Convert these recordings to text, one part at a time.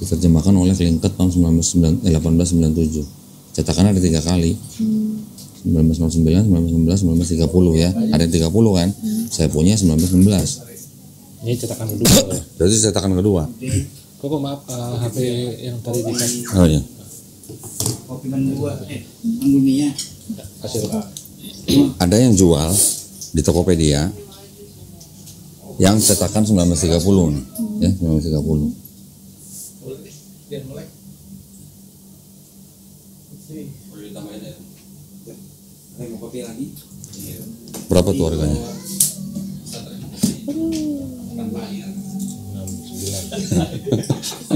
diterjemahkan oleh Klingket tahun 1897. Cetakan ada 3 kali. 1909, 1916, 1930 ya. Ada yang 30 kan? Saya punya 1916. Ini cetakan kedua ya. Berarti cetakan kedua. Kok maaf, HP yang tadi dikasih. Oh iya. Kopi Mandua, Mandunia. Kasih Pak. Ada yang jual di Tokopedia yang cetakan 1930 nih, ya 1930. Mau kopi lagi? Berapa tuh harganya? 69.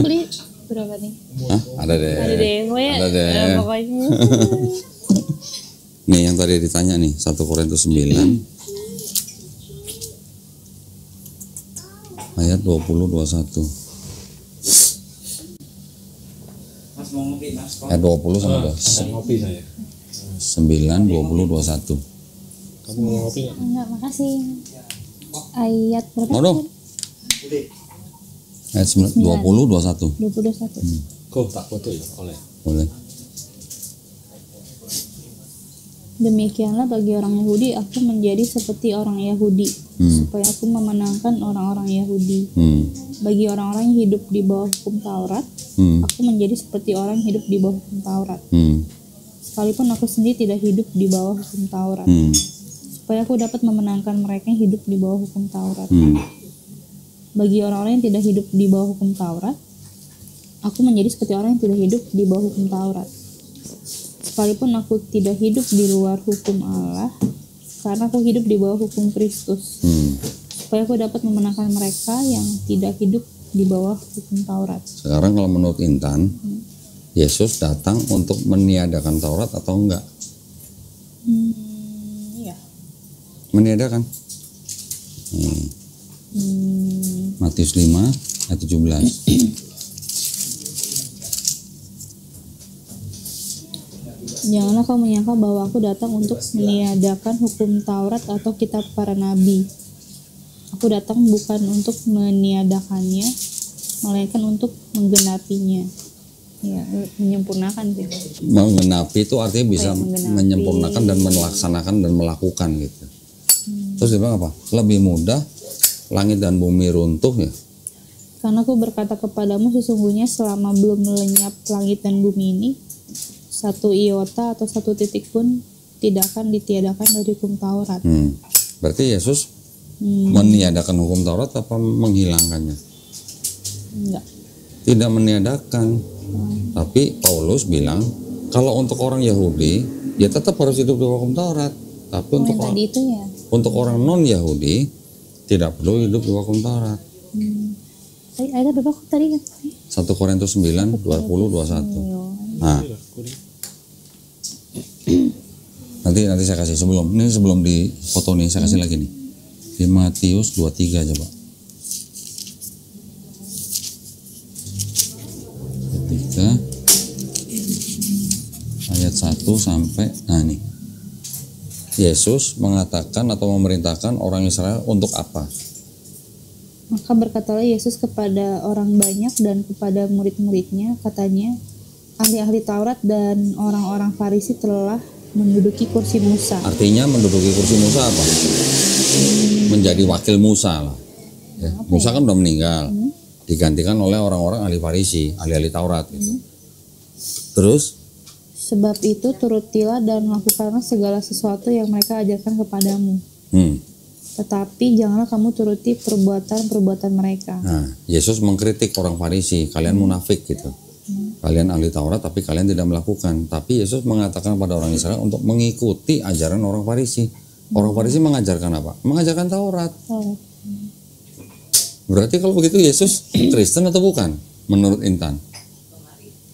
Beli berapa nih? Hah? Ada deh. Ada deh, pokoknya Ada deh. pokoknya. Nih yang tadi ditanya nih, 1 Korintus 9 ayat 20-21. Mas mau ngopi, Mas? Ayat 20 sama Ada ngopi saya. 9, 20, 21. Kamu mau ngopi nggak? Enggak, makasih. Ayat berapa? Mau dong? Ayat 20, 21. 21. Kok tak foto ya oleh. Boleh. Demikianlah bagi orang Yahudi aku menjadi seperti orang Yahudi, supaya aku memenangkan orang-orang Yahudi. Bagi orang-orang yang hidup di bawah hukum Taurat, aku menjadi seperti orang yang hidup di bawah hukum Taurat. Sekalipun aku sendiri tidak hidup di bawah hukum Taurat, supaya aku dapat memenangkan mereka yang hidup di bawah hukum Taurat. Bagi orang-orang yang tidak hidup di bawah hukum Taurat, aku menjadi seperti orang yang tidak hidup di bawah hukum Taurat. Sekalipun aku tidak hidup di luar hukum Allah, karena aku hidup di bawah hukum Kristus, supaya aku dapat memenangkan mereka yang tidak hidup di bawah hukum Taurat. Sekarang kalau menurut Intan, Yesus datang untuk meniadakan Taurat atau enggak? Iya. Meniadakan. Matius 5 ayat 17. Janganlah kau menyangka bahwa aku datang untuk meniadakan hukum Taurat atau kitab para nabi. Aku datang bukan untuk meniadakannya, melainkan untuk menggenapinya. Ya, menyempurnakan sih. Menggenapi itu artinya bisa Menggenapi. menyempurnakan dan melaksanakan dan melakukan gitu. Terus dia bilang apa? Lebih mudah langit dan bumi runtuh ya. Karena aku berkata kepadamu, sesungguhnya selama belum melenyap langit dan bumi ini, 1 iota atau 1 titik pun tidak akan ditiadakan dari hukum Taurat. Berarti Yesus meniadakan hukum Taurat apa menghilangkannya? Enggak. Tidak meniadakan. Tapi Paulus bilang kalau untuk orang Yahudi dia tetap harus hidup di hukum Taurat. Tapi untuk Yang tadi itu ya. untuk orang non Yahudi tidak perlu hidup di hukum Taurat. Ada berapa kok tadi kan? 1 Korintus 9 20 21. Nah, nanti saya kasih sebelum di foto nih saya kasih lagi nih. Di Matius 23 coba. Ketika ayat 1 sampai nih. Yesus mengatakan atau memerintahkan orang Israel untuk apa? Maka berkatalah Yesus kepada orang banyak dan kepada murid-muridnya, katanya, ahli-ahli Taurat dan orang-orang Farisi telah menduduki kursi Musa. Artinya menduduki kursi Musa apa? Menjadi wakil Musa lah. Ya, Musa kan udah meninggal, digantikan oleh orang-orang ahli Farisi, ahli-ahli Taurat gitu. Terus? Sebab itu turutilah dan lakukanlah segala sesuatu yang mereka ajarkan kepadamu. Tetapi janganlah kamu turuti perbuatan-perbuatan mereka. Nah, Yesus mengkritik orang Farisi, kalian munafik gitu. Kalian ahli Taurat tapi kalian tidak melakukan. Tapi Yesus mengatakan pada orang Israel untuk mengikuti ajaran orang Farisi. Orang Farisi mengajarkan apa? Mengajarkan Taurat. Berarti kalau begitu Yesus Kristen atau bukan? Menurut Intan,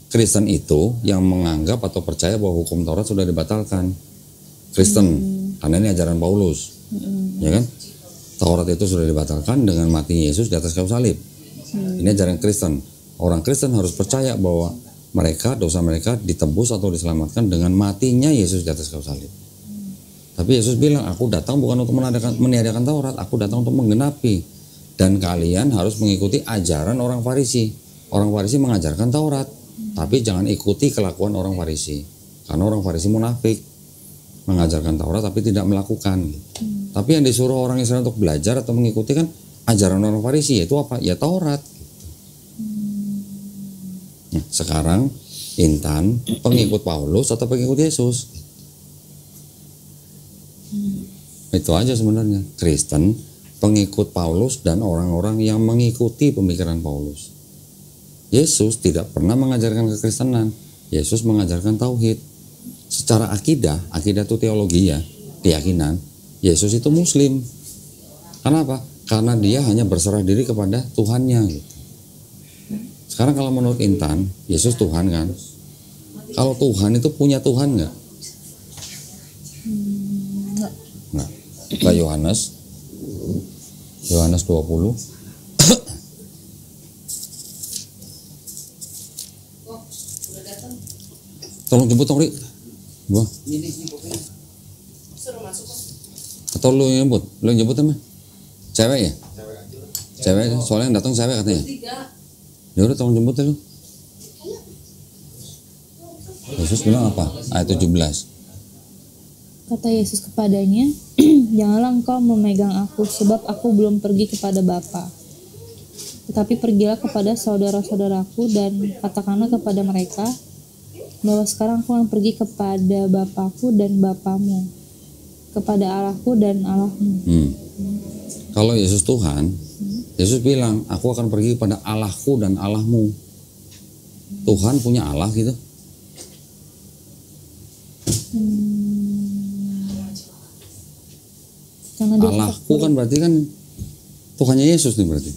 Kristen itu yang menganggap atau percaya bahwa hukum Taurat sudah dibatalkan. Kristen, karena ini ajaran Paulus. Ya kan? Taurat itu sudah dibatalkan dengan matinya Yesus di atas kayu salib. Ini ajaran Kristen. Orang Kristen harus percaya bahwa dosa mereka ditebus atau diselamatkan dengan matinya Yesus di atas kayu salib. Tapi Yesus bilang, aku datang bukan untuk meniadakan Taurat, aku datang untuk menggenapi. Dan kalian harus mengikuti ajaran orang Farisi. Orang Farisi mengajarkan Taurat, tapi jangan ikuti kelakuan orang Farisi. Karena orang Farisi munafik, mengajarkan Taurat tapi tidak melakukan. Tapi yang disuruh orang Israel untuk belajar atau mengikuti kan ajaran orang Farisi, yaitu apa? Ya Taurat. Nah, sekarang Intan pengikut Paulus atau pengikut Yesus? Itu aja sebenarnya. Kristen, pengikut Paulus dan orang-orang yang mengikuti pemikiran Paulus. Yesus tidak pernah mengajarkan kekristenan. Yesus mengajarkan tauhid. Secara akidah itu teologi ya, keyakinan. Yesus itu Muslim. Kenapa? Karena dia hanya berserah diri kepada Tuhannya. Gitu. Sekarang kalau menurut Intan, Yesus Tuhan kan? Kalau Tuhan itu punya Tuhan nggak? Nah, ke Yohanes 20. Tolong jemput dong, Ri. Gua. Ini kopinya. Atau lu yang jemput? Lu yang jemput emang? Cewek ya? Cewek, soalnya yang datang cewek katanya. Ya udah tolong jemput ya lu. Yesus bilang apa? Ayat 17. Kata Yesus kepadanya, janganlah engkau memegang aku, sebab aku belum pergi kepada Bapa. Tetapi pergilah kepada saudara-saudaraku dan katakanlah kepada mereka, bahwa sekarang aku akan pergi kepada Bapakku dan Bapamu, kepada Allahku dan Allahmu. Kalau Yesus Tuhan, Yesus bilang, aku akan pergi kepada Allahku dan Allahmu. Tuhan punya Allah gitu? Allahku kan berarti kan Tuhannya Yesus nih berarti.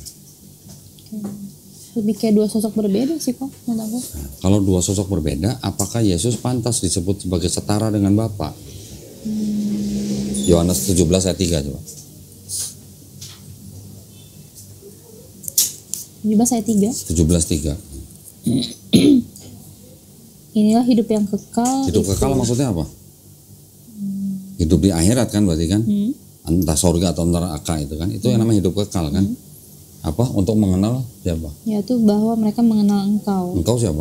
Lebih kayak dua sosok berbeda sih kok menurut aku. Nah, kalau dua sosok berbeda, apakah Yesus pantas disebut sebagai setara dengan Bapa? Yohanes 17 ayat 3 coba. 17 ayat 3. 17:3. Inilah hidup yang kekal. Hidup kekal maksudnya apa? Hidup di akhirat kan berarti kan? Entah sorga atau neraka itu kan? Itu yang namanya hidup kekal kan? Apa? Untuk mengenal siapa? Yaitu bahwa mereka mengenal engkau. Engkau siapa?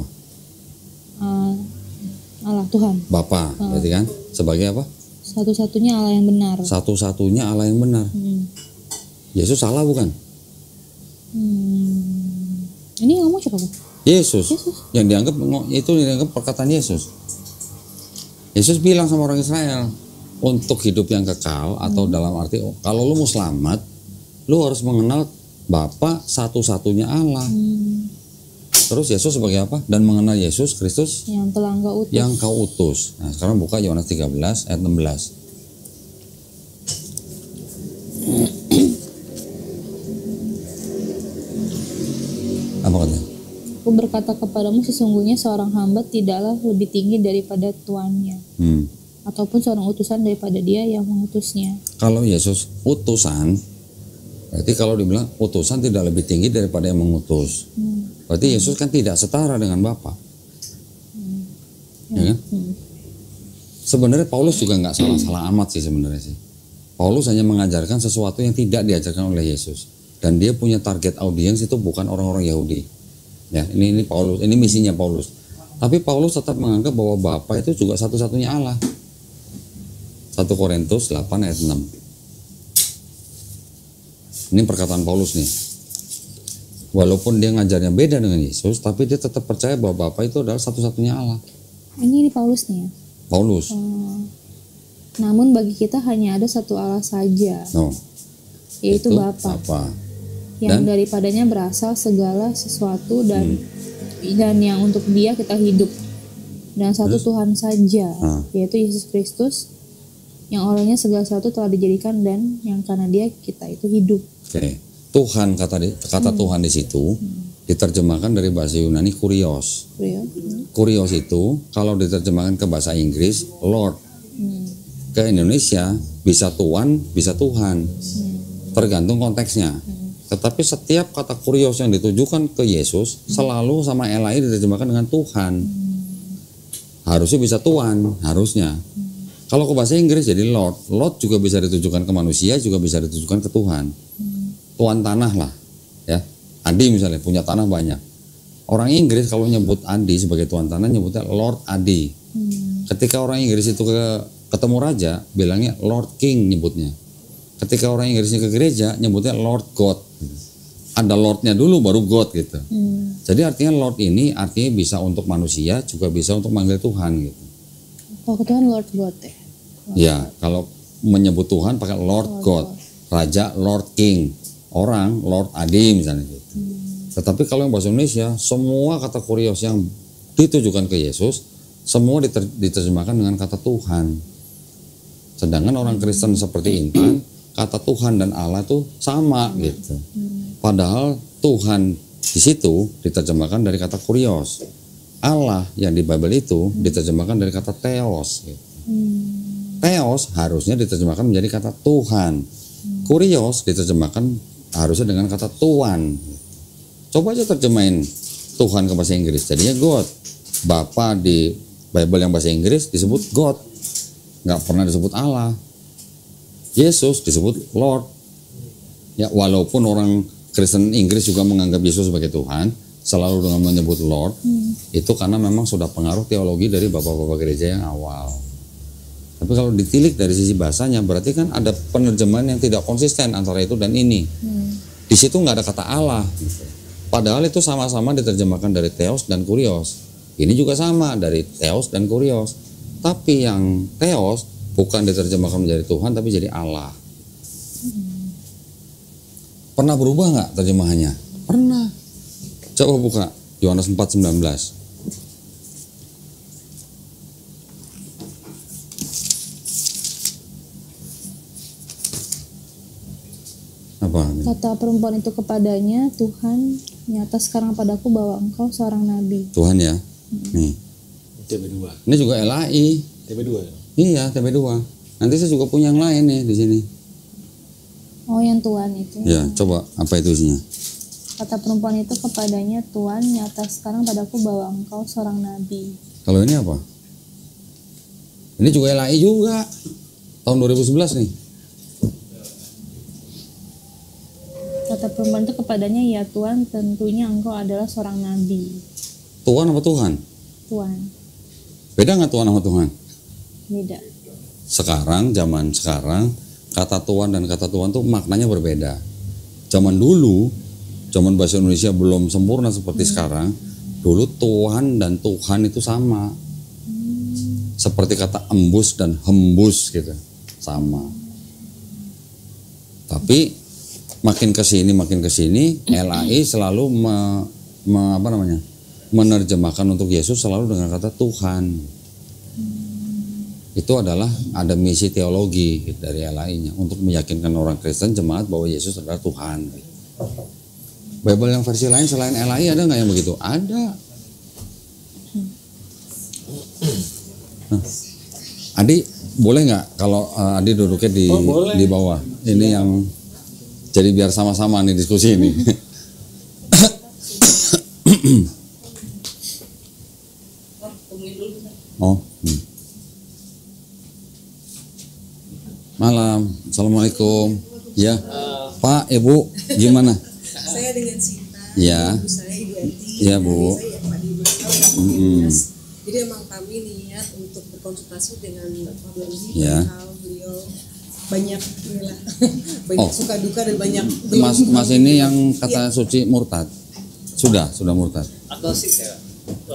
Allah, Tuhan. Bapa, berarti kan? Sebagai apa? Satu-satunya Allah yang benar. Satu-satunya Allah yang benar. Yesus salah bukan? Ini ngomong siapa? Yesus. Yang dianggap perkataan Yesus. Yesus bilang sama orang Israel, untuk hidup yang kekal atau dalam arti kalau lu mau selamat, lu harus mengenal Bapa satu-satunya Allah. Terus Yesus sebagai apa? Dan mengenal Yesus Kristus yang telah engkau utus. Yang kau utus. Nah, sekarang buka Yohanes 13 ayat 16. Apa katanya? Aku berkata kepadamu, sesungguhnya seorang hamba tidaklah lebih tinggi daripada tuannya, ataupun seorang utusan daripada dia yang mengutusnya. Kalau Yesus utusan, berarti kalau dibilang utusan tidak lebih tinggi daripada yang mengutus. Berarti Yesus kan tidak setara dengan Bapa. Ya kan? Sebenarnya Paulus juga nggak salah-salah amat sih sebenarnya sih. Paulus hanya mengajarkan sesuatu yang tidak diajarkan oleh Yesus. Dan dia punya target audiens itu bukan orang-orang Yahudi. Ya, ini Paulus, ini misinya Paulus. Tapi Paulus tetap menganggap bahwa Bapa itu juga satu-satunya Allah. 1 Korintus 8 ayat 6. Ini perkataan Paulus nih. Walaupun dia ngajarnya beda dengan Yesus, tapi dia tetap percaya bahwa Bapa itu adalah satu-satunya Allah. Ini Paulus nih ya? Paulus. Namun bagi kita hanya ada satu Allah saja, yaitu Bapa. Yang daripadanya berasal segala sesuatu dan yang untuk dia kita hidup. Dan satu Tuhan saja, yaitu Yesus Kristus, yang olehnya segala sesuatu telah dijadikan dan yang karena dia kita itu hidup. Tuhan, kata Tuhan di situ diterjemahkan dari bahasa Yunani kurios. Kurios itu kalau diterjemahkan ke bahasa Inggris Lord. Ke Indonesia bisa Tuhan, bisa Tuhan. Tergantung konteksnya. Tetapi setiap kata kurios yang ditujukan ke Yesus selalu sama elai diterjemahkan dengan Tuhan. Harusnya bisa Tuhan, harusnya. Kalau ke bahasa Inggris jadi Lord. Lord juga bisa ditujukan ke manusia, juga bisa ditujukan ke Tuhan. Tuan tanah lah, ya. Adi misalnya punya tanah banyak. Orang Inggris kalau nyebut Adi sebagai tuan tanah nyebutnya Lord Adi. Ketika orang Inggris itu ketemu raja bilangnya Lord King nyebutnya. Ketika orang Inggrisnya ke gereja nyebutnya Lord God. Ada Lordnya dulu baru God gitu. Jadi artinya Lord ini artinya bisa untuk manusia juga bisa untuk manggil Tuhan gitu. Kalau ke Tuhan Lord God ya. Ya, kalau menyebut Tuhan pakai Lord God, Raja Lord King, orang Lord Adi misalnya gitu. Tetapi kalau yang bahasa Indonesia, semua kata kurios yang ditujukan ke Yesus, semua diterjemahkan dengan kata Tuhan. Sedangkan orang Kristen seperti Intan, kata Tuhan dan Allah itu sama gitu. Padahal Tuhan di situ diterjemahkan dari kata kurios. Allah yang di Bible itu diterjemahkan dari kata theos gitu. Theos harusnya diterjemahkan menjadi kata Tuhan. Kurios diterjemahkan harusnya dengan kata Tuan. Coba aja terjemahin Tuhan ke bahasa Inggris, jadinya God. Bapa di Bible yang bahasa Inggris disebut God, nggak pernah disebut Allah. Yesus disebut Lord. Ya, walaupun orang Kristen Inggris juga menganggap Yesus sebagai Tuhan, selalu dengan menyebut Lord, itu karena memang sudah pengaruh teologi dari bapak-bapak gereja yang awal. Tapi kalau ditilik dari sisi bahasanya, berarti kan ada penerjemahan yang tidak konsisten antara itu dan ini. Di situ nggak ada kata Allah. Padahal itu sama-sama diterjemahkan dari theos dan kurios. Ini juga sama dari theos dan kurios. Tapi yang theos bukan diterjemahkan menjadi Tuhan tapi jadi Allah. Pernah berubah nggak terjemahannya? Pernah. Coba buka Yohanes 4:19. Apa? Kata perempuan itu kepadanya, Tuhan, nyata sekarang padaku bahwa engkau seorang nabi. Tuhan ya. Nih. TB2. Ini juga LAI. TB2 ya? Iya, TB2. Nanti saya juga punya yang lain nih di sini. Oh, yang Tuhan itu. Ya, coba apa itu isinya? Kata perempuan itu kepadanya, Tuhan, nyata sekarang padaku bahwa engkau seorang nabi. Kalau ini apa? Ini juga LAI juga. Tahun 2011 nih. Kata perempuan itu kepadanya, ya Tuhan, tentunya engkau adalah seorang nabi. Tuhan apa Tuhan? Tuhan. Beda nggak Tuhan sama Tuhan? Beda. Sekarang, zaman sekarang, kata Tuhan dan kata Tuhan tuh maknanya berbeda. Zaman dulu, zaman bahasa Indonesia belum sempurna seperti sekarang, dulu Tuhan dan Tuhan itu sama. Seperti kata embus dan hembus gitu, sama. Tapi makin ke sini LAI selalu menerjemahkan untuk Yesus selalu dengan kata Tuhan. Itu adalah ada misi teologi dari LAI-nya untuk meyakinkan orang Kristen jemaat bahwa Yesus adalah Tuhan. Bible yang versi lain selain LAI ada nggak yang begitu? Ada. Nah, Adi boleh nggak kalau Adi duduknya di bawah? Ini yang jadi biar sama-sama nih diskusi ini. Oh. Malam, assalamualaikum. Ya, Pak, Ibu, gimana? Saya dengan Sinta. Ya. Ibu saya Ibu Eti. Ya, Bu. Saya Pak Dimas. Jadi emang kami niat untuk berkonsultasi dengan Pak Dondi. Ya. Beliau banyak inilah, banyak suka duka dan banyak. Mas ini yang kata suci murtad. Sudah murtad. Agnostik ya.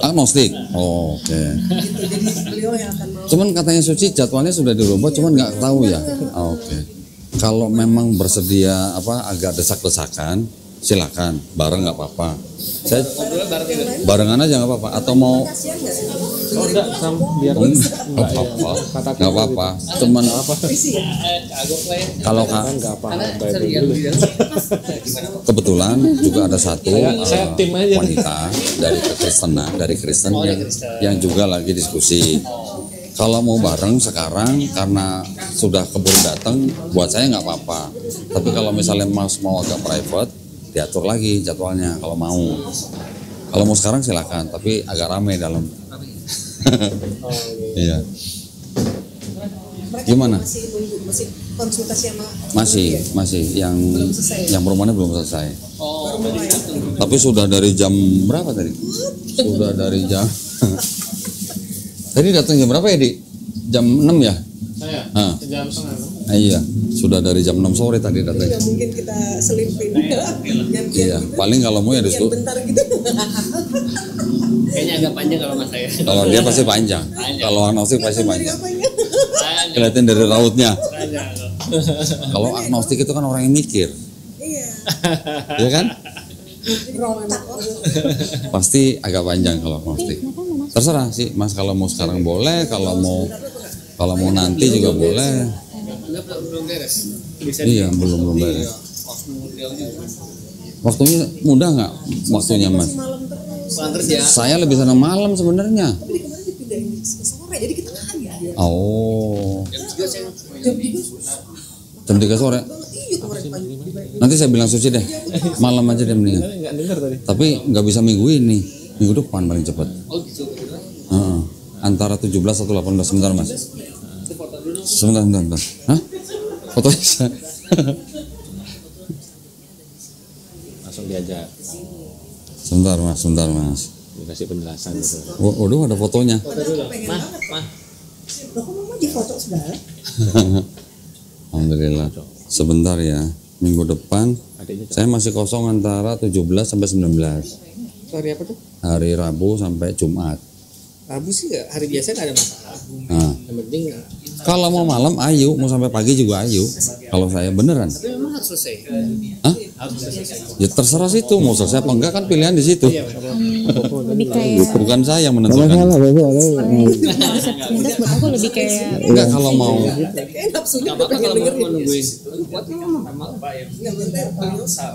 Agnostik. Oh, oke. Gitu. Jadi beliau yang akan mau. Cuman katanya suci jadwalnya sudah dirubah, cuman nggak tahu ya. Oh, oke. Kalau memang bersedia agak desak-desakan, silakan. Bareng nggak apa-apa. Saya barengan aja nggak apa-apa. Atau mau? Kasihan nggak sih? Oh, enggak, biar Nggak apa-apa. Nggak apa-apa. Cuman kalau enggak apa-apa dulu. kebetulan juga ada satu Saya tim aja. wanita dari Kristen yang juga lagi diskusi. Kalau mau bareng sekarang karena sudah keburu datang, buat saya nggak apa-apa. Tapi kalau misalnya Mas mau agak private, diatur lagi jadwalnya kalau mau. Kalau mau sekarang silakan, tapi agak ramai dalam. Iya. Mereka Gimana? masih nunggu, masih konsultasi sama Masih yang perumahannya belum selesai. baru mulai. Tapi sudah dari jam berapa tadi? Sudah dari jam Tadi datang jam berapa ya, Di? Jam 6 ya? Saya Ah. jam setengah. Iya, sudah dari jam 6 sore tadi datang. Nggak mungkin kita selipin gantian Iya, gitu, paling kalau mau ya di situ. bentar gitu. Kayaknya agak panjang kalau mas saya. Kalau dia pasti panjang. Kalau agnostik pasti Dari panjang. apanya? Panjang. Kelihatan dari rautnya. Panjang. Kalau agnostik itu kan orang yang mikir, Iya. ya kan? Berontak. Pasti agak panjang kalau agnostik. Terserah sih, Mas, kalau mau sekarang boleh, kalau mau nanti juga boleh. Enggak belum beres. Bisa Iya, belum beres. Waktunya mudah nggak? Waktunya, Mas? Malam terus. pulang kerja. Saya lebih senang malam sebenarnya. Tapi di kemarin dipindahin ke sore, jadi kita kaget. Oh, Jam 3 saya Jam 3 jam 3 sore. iya kemarin pagi. Nanti saya bilang Suci deh, malam aja deh mendingan. Enggak dengar tadi. Tapi nggak bisa minggu ini, minggu depan paling cepat. oh gitu. Heeh. Antara 17 atau 18, sebentar, Mas. Sebentar. Hah? Fotonya saya. Langsung diajak. Sebentar, Mas. Dikasih penjelasan gitu. Waduh, ada fotonya. Mah. Loh, kok mama di foto segala? Alhamdulillah. Sebentar ya. Minggu depan Adiknya saya masih kosong antara 17 sampai 19. Hari apa tuh? Hari Rabu sampai Jumat. Rabu sih nggak, hari biasa nggak ada masalah. Nah, Yang penting kalau mau malam ayo, mau sampai pagi juga ayo. Kalau saya beneran. tapi memang harus selesai. Hah? Harus selesai. Ya terserah situ, mau selesai apa enggak kan pilihan di situ. Lebih kayak Bukan saya yang menentukan. aktivitas buat aku lebih kayak Enggak, kalau mau Kayak nafsunya Nggak apa-apa kalau dengerin. mau nungguin. Kuatnya memang. Nggak bentar,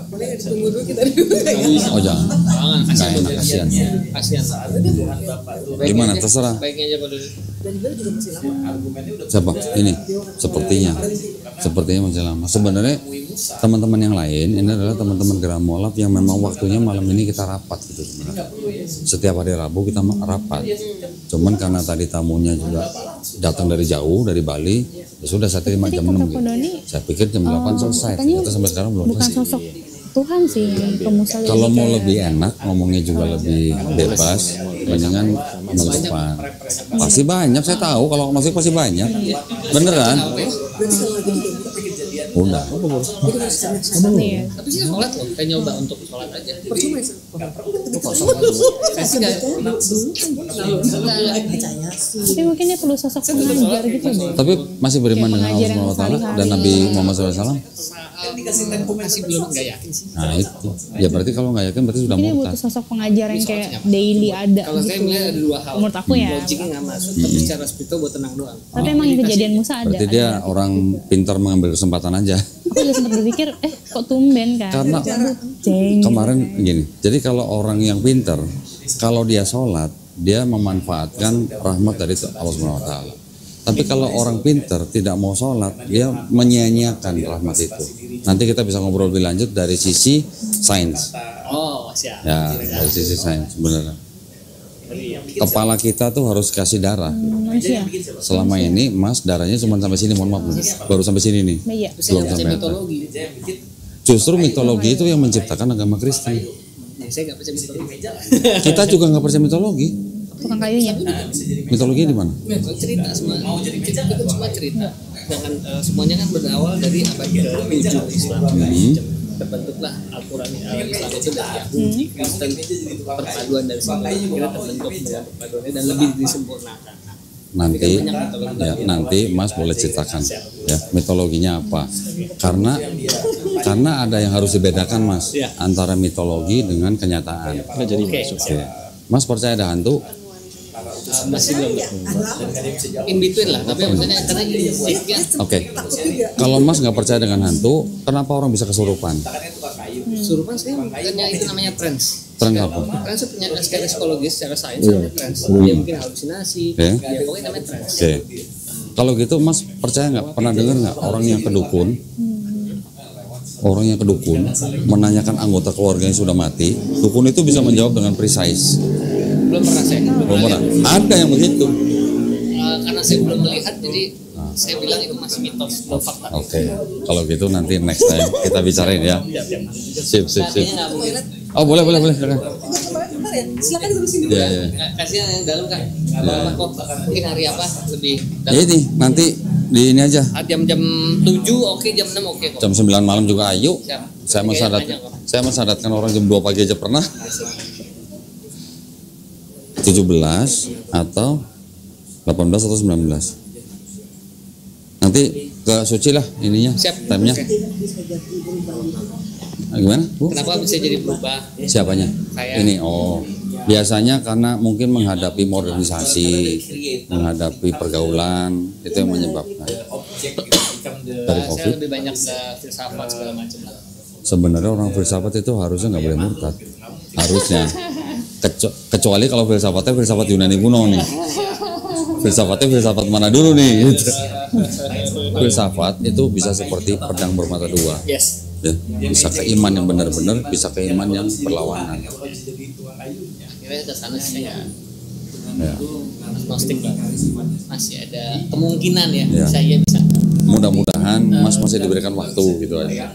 boleh ditunggu dulu kita dulu kayak. oh jangan. Jangan Nggak enak, kasihan. Kasihan. Gimana terserah. Baiknya aja pada Dan dia juga masih lama. Siapa? Ini sepertinya masih lama. Sebenarnya teman-teman yang lain ini adalah teman-teman Gramolab yang memang waktunya malam ini kita rapat gitu sebenarnya. Setiap hari Rabu kita rapat. Cuman karena tadi tamunya juga datang dari jauh dari Bali, ya sudah saya terima jam 6 gitu. Saya pikir jam 8 selesai. katanya Ternyata sampai sekarang belum bukan selesai. sosok Tuhan sih yang kemusal. Kalau mau lebih enak, ngomongnya juga lebih bebas, mendingan minggu depan. Pasti banyak, saya tahu kalau masih pasti banyak. Beneran? Udah. Iya. tapi sih sholat loh, kayak nyoba untuk sholat aja. Percuma ya. Saya sih nggak Tapi mungkin dia perlu sosok pengajar gitu deh. Tapi masih beriman dengan Allah pengajaran Subhanahu wa Ta'ala dan sehari-hari. Nabi Muhammad SAW. masih belum nggak yakin sih. Nah itu, ya berarti kalau nggak yakin berarti sudah Mungkin dia murtad. butuh sosok pengajar yang kayak daily ada Kalau saya gitu. melihat ada dua hal. Menurut aku ya. Logiknya nggak masuk, tapi secara spiritual buat tenang doang. Tapi emang yang kejadian Musa ada. Berarti dia orang pintar mengambil kesempatan aja. Aku juga sempat berpikir, kok tumben kan? Karena Ceng. kemarin gini, jadi kalau orang yang pintar, kalau dia sholat, dia memanfaatkan rahmat dari Allah Subhanahu wa Ta'ala. Tapi kalau orang pintar tidak mau sholat, dia menyia-nyiakan rahmat itu. Nanti kita bisa ngobrol lebih lanjut dari sisi sains. Oh, siap. Ya, dari sisi sains sebenarnya. Kepala kita tuh harus kasih darah. Manusia. Selama ini Mas darahnya cuma sampai sini, mohon maaf nih. Baru sampai sini nih. Iya. Terus saya Belum baca sampai mitologi. Justru mitologi itu yang menciptakan agama Kristen. Ya, saya nggak baca mitologi. Kita juga nggak percaya mitologi. Tukang kayunya. Mitologi di mana? Cerita semua. Itu kan semua cerita. Dengan semuanya kan berawal dari abad ke-7 Islam. Terbentuklah Al-Quran Islam itu dari Yahudi, Kristen, perpaduan dari semua. Kita terbentuk dengan perpaduannya dan lebih disempurnakan. Nanti Mas boleh ceritakan ya mitologinya apa, karena ada yang harus dibedakan Mas antara mitologi dengan kenyataan. Jadi Oke. Mas percaya ada hantu? Masih belum in between lah, tapi maksudnya karena ini Oke. Kalau Mas nggak percaya dengan hantu, kenapa orang bisa kesurupan? kesurupan sih bukannya itu namanya trans. Tren apa? Trans itu punya secara psikologis, secara sains namanya trans. Dia mungkin halusinasi, Oke. ya pokoknya namanya trans. Oke. Kalau gitu Mas percaya nggak? Pernah dengar nggak orang yang kedukun? Orang yang kedukun menanyakan anggota keluarga yang sudah mati, dukun itu bisa menjawab dengan precise. Belum pernah saya. Belum pernah. Ada yang begitu. karena saya belum melihat, jadi saya bilang itu masih mitos, belum fakta. Oke, kalau gitu nanti next time kita bicarain ya. Sip. Kayaknya nggak mungkin. Oh boleh silakan. Bentar ya, silakan terusin dulu. Iya. Kasihan yang dalam kan. Apa kok mungkin hari apa lebih Ya ini nanti di ini aja. jam 7 oke, jam 6 oke kok. Jam 9 malam juga ayo. Siap. Saya Kayaknya saya mensadatkan orang jam 2 pagi aja pernah. 17 atau 18 atau 19. Nanti ke Suci lah ininya, Siap. time-nya. Oke. Gimana, Bu? Kenapa bisa jadi berubah? Siapanya? Saya. Ini, biasanya karena mungkin menghadapi modernisasi, menghadapi pergaulan, itu yang menyebabkan. Dari Saya COVID, lebih banyak ke filsafat segala macam lah. sebenarnya orang filsafat itu harusnya nggak boleh murtad. Harusnya. Kecuali kalau filsafatnya filsafat Yunani kuno nih. Filsafatnya filsafat mana dulu nih? Gitu. Filsafat itu bisa seperti pedang bermata dua. Yes. Ya, bisa ke iman yang benar-benar, bisa ke iman yang berlawanan. Kira ke sana sih ya. Ya. Agnostik lah. Masih ada kemungkinan ya. Ya. Bisa. Mudah-mudahan Mas masih diberikan waktu gitu aja.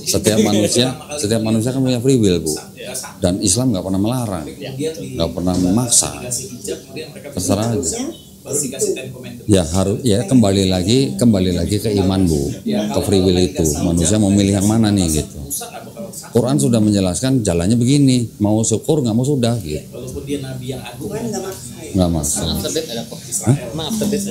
Setiap manusia kan punya free will, Bu. Dan Islam nggak pernah melarang, nggak pernah memaksa. Terserah aja. Ya harus ya kembali lagi ke iman, Bu, ke free will itu. Manusia mau milih yang mana nih gitu. Quran sudah menjelaskan jalannya begini, mau syukur nggak mau sudah gitu. Nggak maksa. After death ada kok. After death.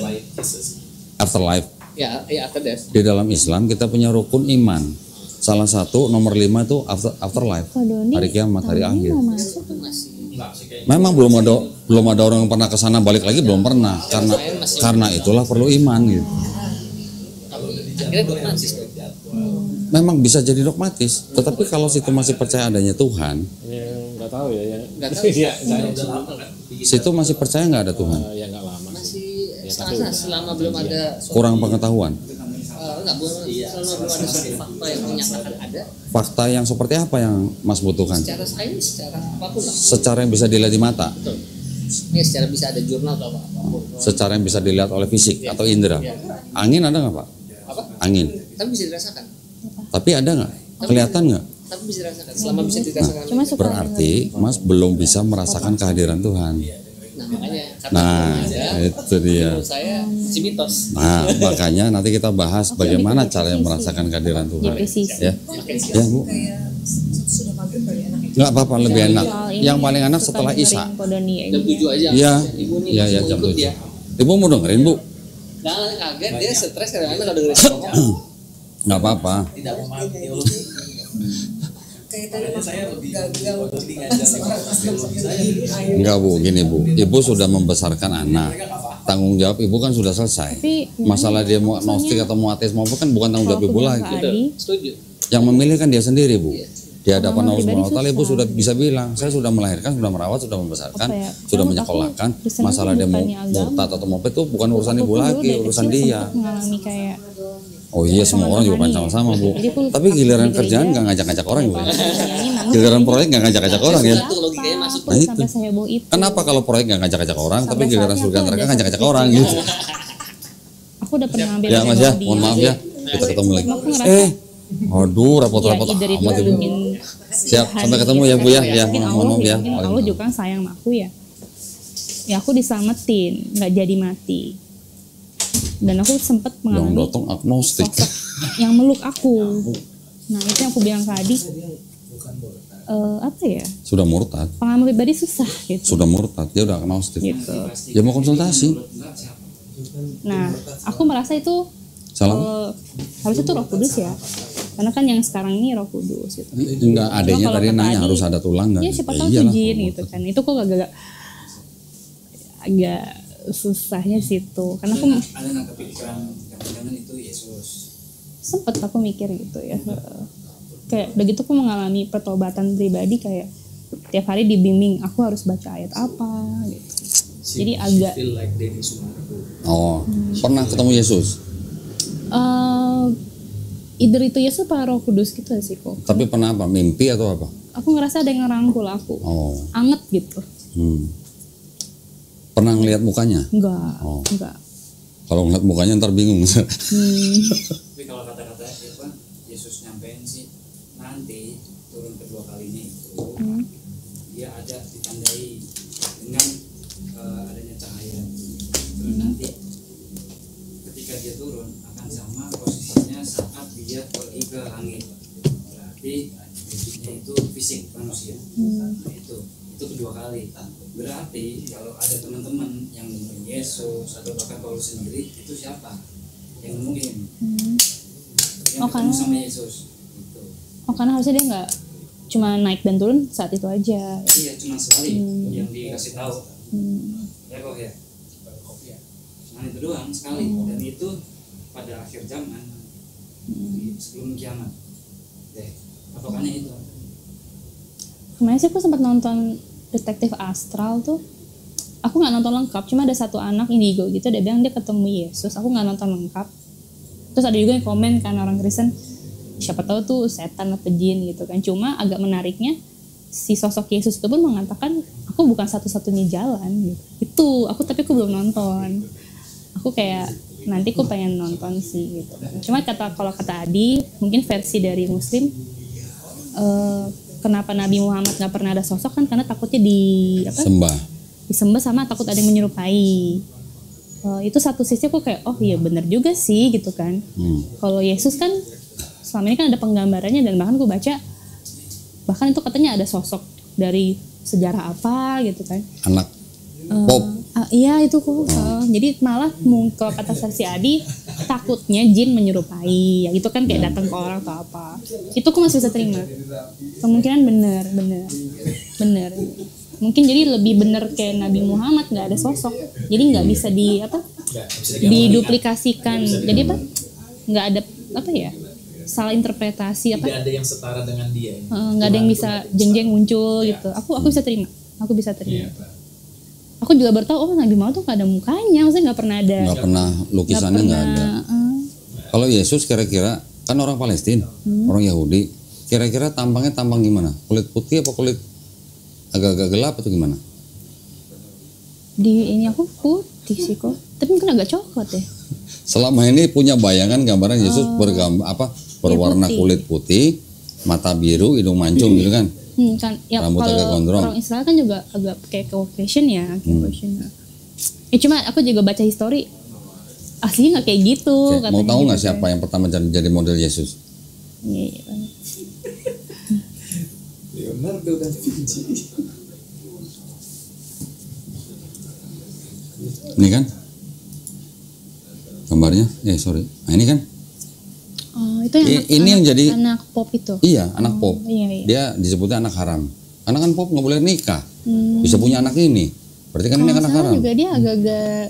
Afterlife. Ya after death. Di dalam Islam kita punya rukun iman. Salah satu nomor 5 itu afterlife, hari kiamat, hari akhir. Memang belum ada orang yang pernah ke sana balik lagi, belum pernah. Karena itulah perlu iman gitu. Akhirnya dogmatis. Memang bisa jadi dogmatis, tetapi kalau situ masih percaya adanya Tuhan, Nggak tahu ya. Nggak tahu. situ masih percaya nggak ada Tuhan, Ya nggak lama. Masih setengah selama belum ada kurang pengetahuan. Enggak boleh, selama belum ada suatu fakta yang menyatakan ada. Fakta yang seperti apa yang Mas butuhkan? Secara sains, secara apapun lah. Secara yang bisa dilihat di mata, Betul. Ya secara bisa ada jurnal atau apapun. secara yang bisa dilihat oleh fisik atau indera. Angin ada nggak, Pak? Apa? Angin. Tapi bisa dirasakan. Tapi ada nggak? Kelihatan nggak? Tapi bisa dirasakan. Selama bisa dirasakan. Cuma suka Berarti Mas belum bisa merasakan kehadiran Tuhan. Nah makanya. Nah, Ada, itu dia. menurut saya masih mitos. Nah, makanya nanti kita bahas bagaimana cara merasakan kehadiran Tuhan. Depresi. Ya, ya Bu. Kayak sudah maghrib kali enaknya. Nggak apa-apa, lebih enak. Soal ini Yang paling enak suka setelah dengerin Isya. Kodoni Jam 7 aja. Iya, Ibu nih iya, masih iya, mau jam ikut 7. dia. Ibu mau dengerin, Bu? Jangan kaget, dia stres kadang-kadang kalau dengerin ngomong. Nggak apa-apa. Kayak tadi gagal Enggak, Bu, gini, Bu. Ibu sudah membesarkan anak. Tanggung jawab Ibu kan sudah selesai. Tapi Masalah dia mau agnostik atau mau ateis mau apa kan bukan tanggung jawab kalau Ibu aku bilang lagi. ke Adi, Setuju. Yang memilih kan dia sendiri, Bu. Di hadapan Pengalaman Allah Subhanahu wa taala Ibu pribadi sudah bisa bilang, saya sudah melahirkan, sudah merawat, sudah membesarkan, Apa ya, sudah kalau menyekolahkan. aku Kristen Masalah itu dia mau bukannya agama. murtad atau mau apa itu bukan urusan aku Ibu dulu lagi, dari urusan kecil dia. sempat mengalami kayak Oh iya, semua orang juga pancang sama, Bu. Jadi aku Tapi giliran di kerjaan gereja, nggak ngajak-ngajak orang, Bu. nyanyi nangis Giliran proyek nggak ngajak-ngajak orang ya. Itu logikanya masuk. Nah, itu. sampai seheboh itu. Kenapa kalau proyek nggak ngajak-ngajak orang, tapi Sampai giliran saatnya surga aku neraka ada ngajak-ngajak satu orang titik. gitu. Aku udah pernah ngambil Ya Mas ya, di- mohon maaf ya, kita ketemu lagi. Aku ngerasa Aduh, repot-repot ya, dari amat itu Ibu. bikin Siap, sampai ketemu ya Bu ya. Ya, mungkin mohon maaf ya. mungkin Allah juga kan sayang sama aku ya. Ya aku diselamatin, nggak jadi mati. Dan aku sempat Yang mengalami datang agnostik. sosok yang meluk aku. Nah itu yang aku bilang ke Adi. Apa ya? Sudah murtad, Pengalaman pribadi susah gitu. sudah murtad, dia udah agnostik. Gitu. Ya mau konsultasi. Nah aku merasa itu Salam. harusnya itu Roh Kudus ya. Karena kan yang sekarang ini Roh Kudus gitu. Enggak, adanya kalau tadi kata nanya Adi, harus ada tulang enggak? Ya siapa tahu iyalah, tuh jin kalau gitu murtad. kan. Itu kok agak susahnya situ. Karena aku Ada nggak kepikiran jangan-jangan itu Yesus? sempet aku mikir gitu ya. Kayak begitu aku mengalami pertobatan pribadi kayak tiap hari dibimbing aku harus baca ayat apa gitu. Jadi agak Oh, pernah ketemu Yesus? either itu Yesus apa Roh Kudus gitu sih kok. Tapi pernah apa? Mimpi atau apa? Aku ngerasa ada yang ngerangkul aku. Oh. Anget gitu. Pernah ngelihat mukanya? Enggak, Oh. enggak. Kalau ngeliat mukanya ntar bingung. Tapi kalau kata-kata apa Yesus nyampein sih nanti turun kedua kalinya itu dia ada ditandai dengan adanya cahaya. Terus nanti ketika dia turun akan sama posisinya saat dia pergi ke langit. Berarti wujudnya itu fisik manusia. Nah, itu kedua kali. Berarti kalau ada teman-teman yang nemuin Yesus atau bahkan Paulus sendiri, itu siapa yang nemuin? Yang Oh, ketemu karena- sama Yesus. Gitu. Oh, karena harusnya dia nggak cuma naik dan turun saat itu aja. Iya, cuma sekali yang dikasih tahu. Ya kok ya. Cuma itu doang sekali. Dan itu pada akhir zaman sebelum kiamat. Patokannya itu. Kemarin sih aku sempat nonton Detektif Astral tuh. Aku nggak nonton lengkap, cuma ada satu anak indigo gitu, dia bilang dia ketemu Yesus. Aku nggak nonton lengkap. Terus ada juga yang komen kan orang Kristen, siapa tahu tuh setan atau jin gitu kan. Cuma agak menariknya si sosok Yesus itu pun mengatakan aku bukan satu-satunya jalan gitu. Itu tapi aku belum nonton. Aku kayak nanti aku pengen nonton sih gitu. Cuma kalau kata Adi, mungkin versi dari Muslim, kenapa Nabi Muhammad nggak pernah ada sosok kan karena takutnya disembah sama takut ada yang menyerupai. Itu satu sisi aku kayak oh iya benar juga sih gitu kan. Kalau Yesus kan selama ini kan ada penggambarannya dan bahkan gue baca bahkan itu katanya ada sosok dari sejarah apa gitu kan. Anak pop. Iya itu kok. Jadi malah kalau kata versi Adi takutnya jin menyerupai. Ya itu kan kayak datang ke orang atau apa. Itu aku masih bisa terima. Kemungkinan benar. Mungkin jadi lebih benar kayak Nabi Muhammad nggak ada sosok. Jadi nggak bisa diduplikasikan. Jadi nggak ada salah interpretasi Tidak ada yang setara dengan dia. nggak ada yang bisa jeng-jeng muncul gitu. Aku bisa terima. Aku juga baru tahu Nabi Muhammad tuh gak ada mukanya, maksudnya nggak pernah ada. Nggak pernah lukisannya nggak ada. Kalau Yesus kira-kira kan orang Palestina, orang Yahudi, kira-kira tampangnya tampang gimana? Kulit putih apa kulit agak-agak gelap atau gimana? Di ini aku putih sih kok, tapi mungkin agak coklat ya. Selama ini punya bayangan gambaran Yesus berwarna putih. kulit putih, mata biru, hidung mancung gitu kan? Kan ya Rambut agak kalau gondrong. orang Israel kan juga agak kayak Caucasian ya, Caucasian. Cuma aku juga baca history aslinya nggak kayak gitu. Oke, mau tahu nggak gitu, siapa yang pertama jadi model Yesus? Iya. Leonardo da Vinci. Ini kan gambarnya, sorry. Nah ini kan, Oh itu yang ini yang jadi anak pop itu. iya anak pop. Iya. Dia disebutnya anak haram. Karena kan pop nggak boleh nikah, bisa punya anak ini. Berarti kan ini Kalau anak salah haram. juga dia agak-agak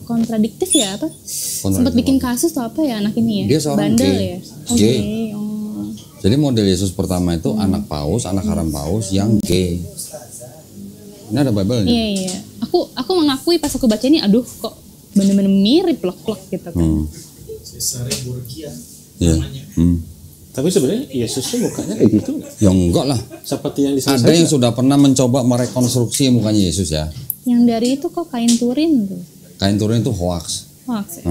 kontradiktif ya apa? Sempat bikin kasus tuh apa ya anak ini ya? Dia seorang bandel gay. ya. Gay. Oh. Jadi model Yesus pertama itu anak paus, anak haram paus yang gay. Ini ada Bible-nya. Iya. Aku mengakui pas aku baca ini, aduh kok bener-bener mirip plek-plek gitu kan. Cesare Borgia Iya. namanya. Tapi sebenarnya Yesus tuh mukanya kayak gitu nggak? Ya enggak lah. Seperti yang disebut Ada yang sudah pernah mencoba merekonstruksi mukanya Yesus ya. Yang dari itu kok kain turin tuh. Kain turun itu hoax. Hoax ya?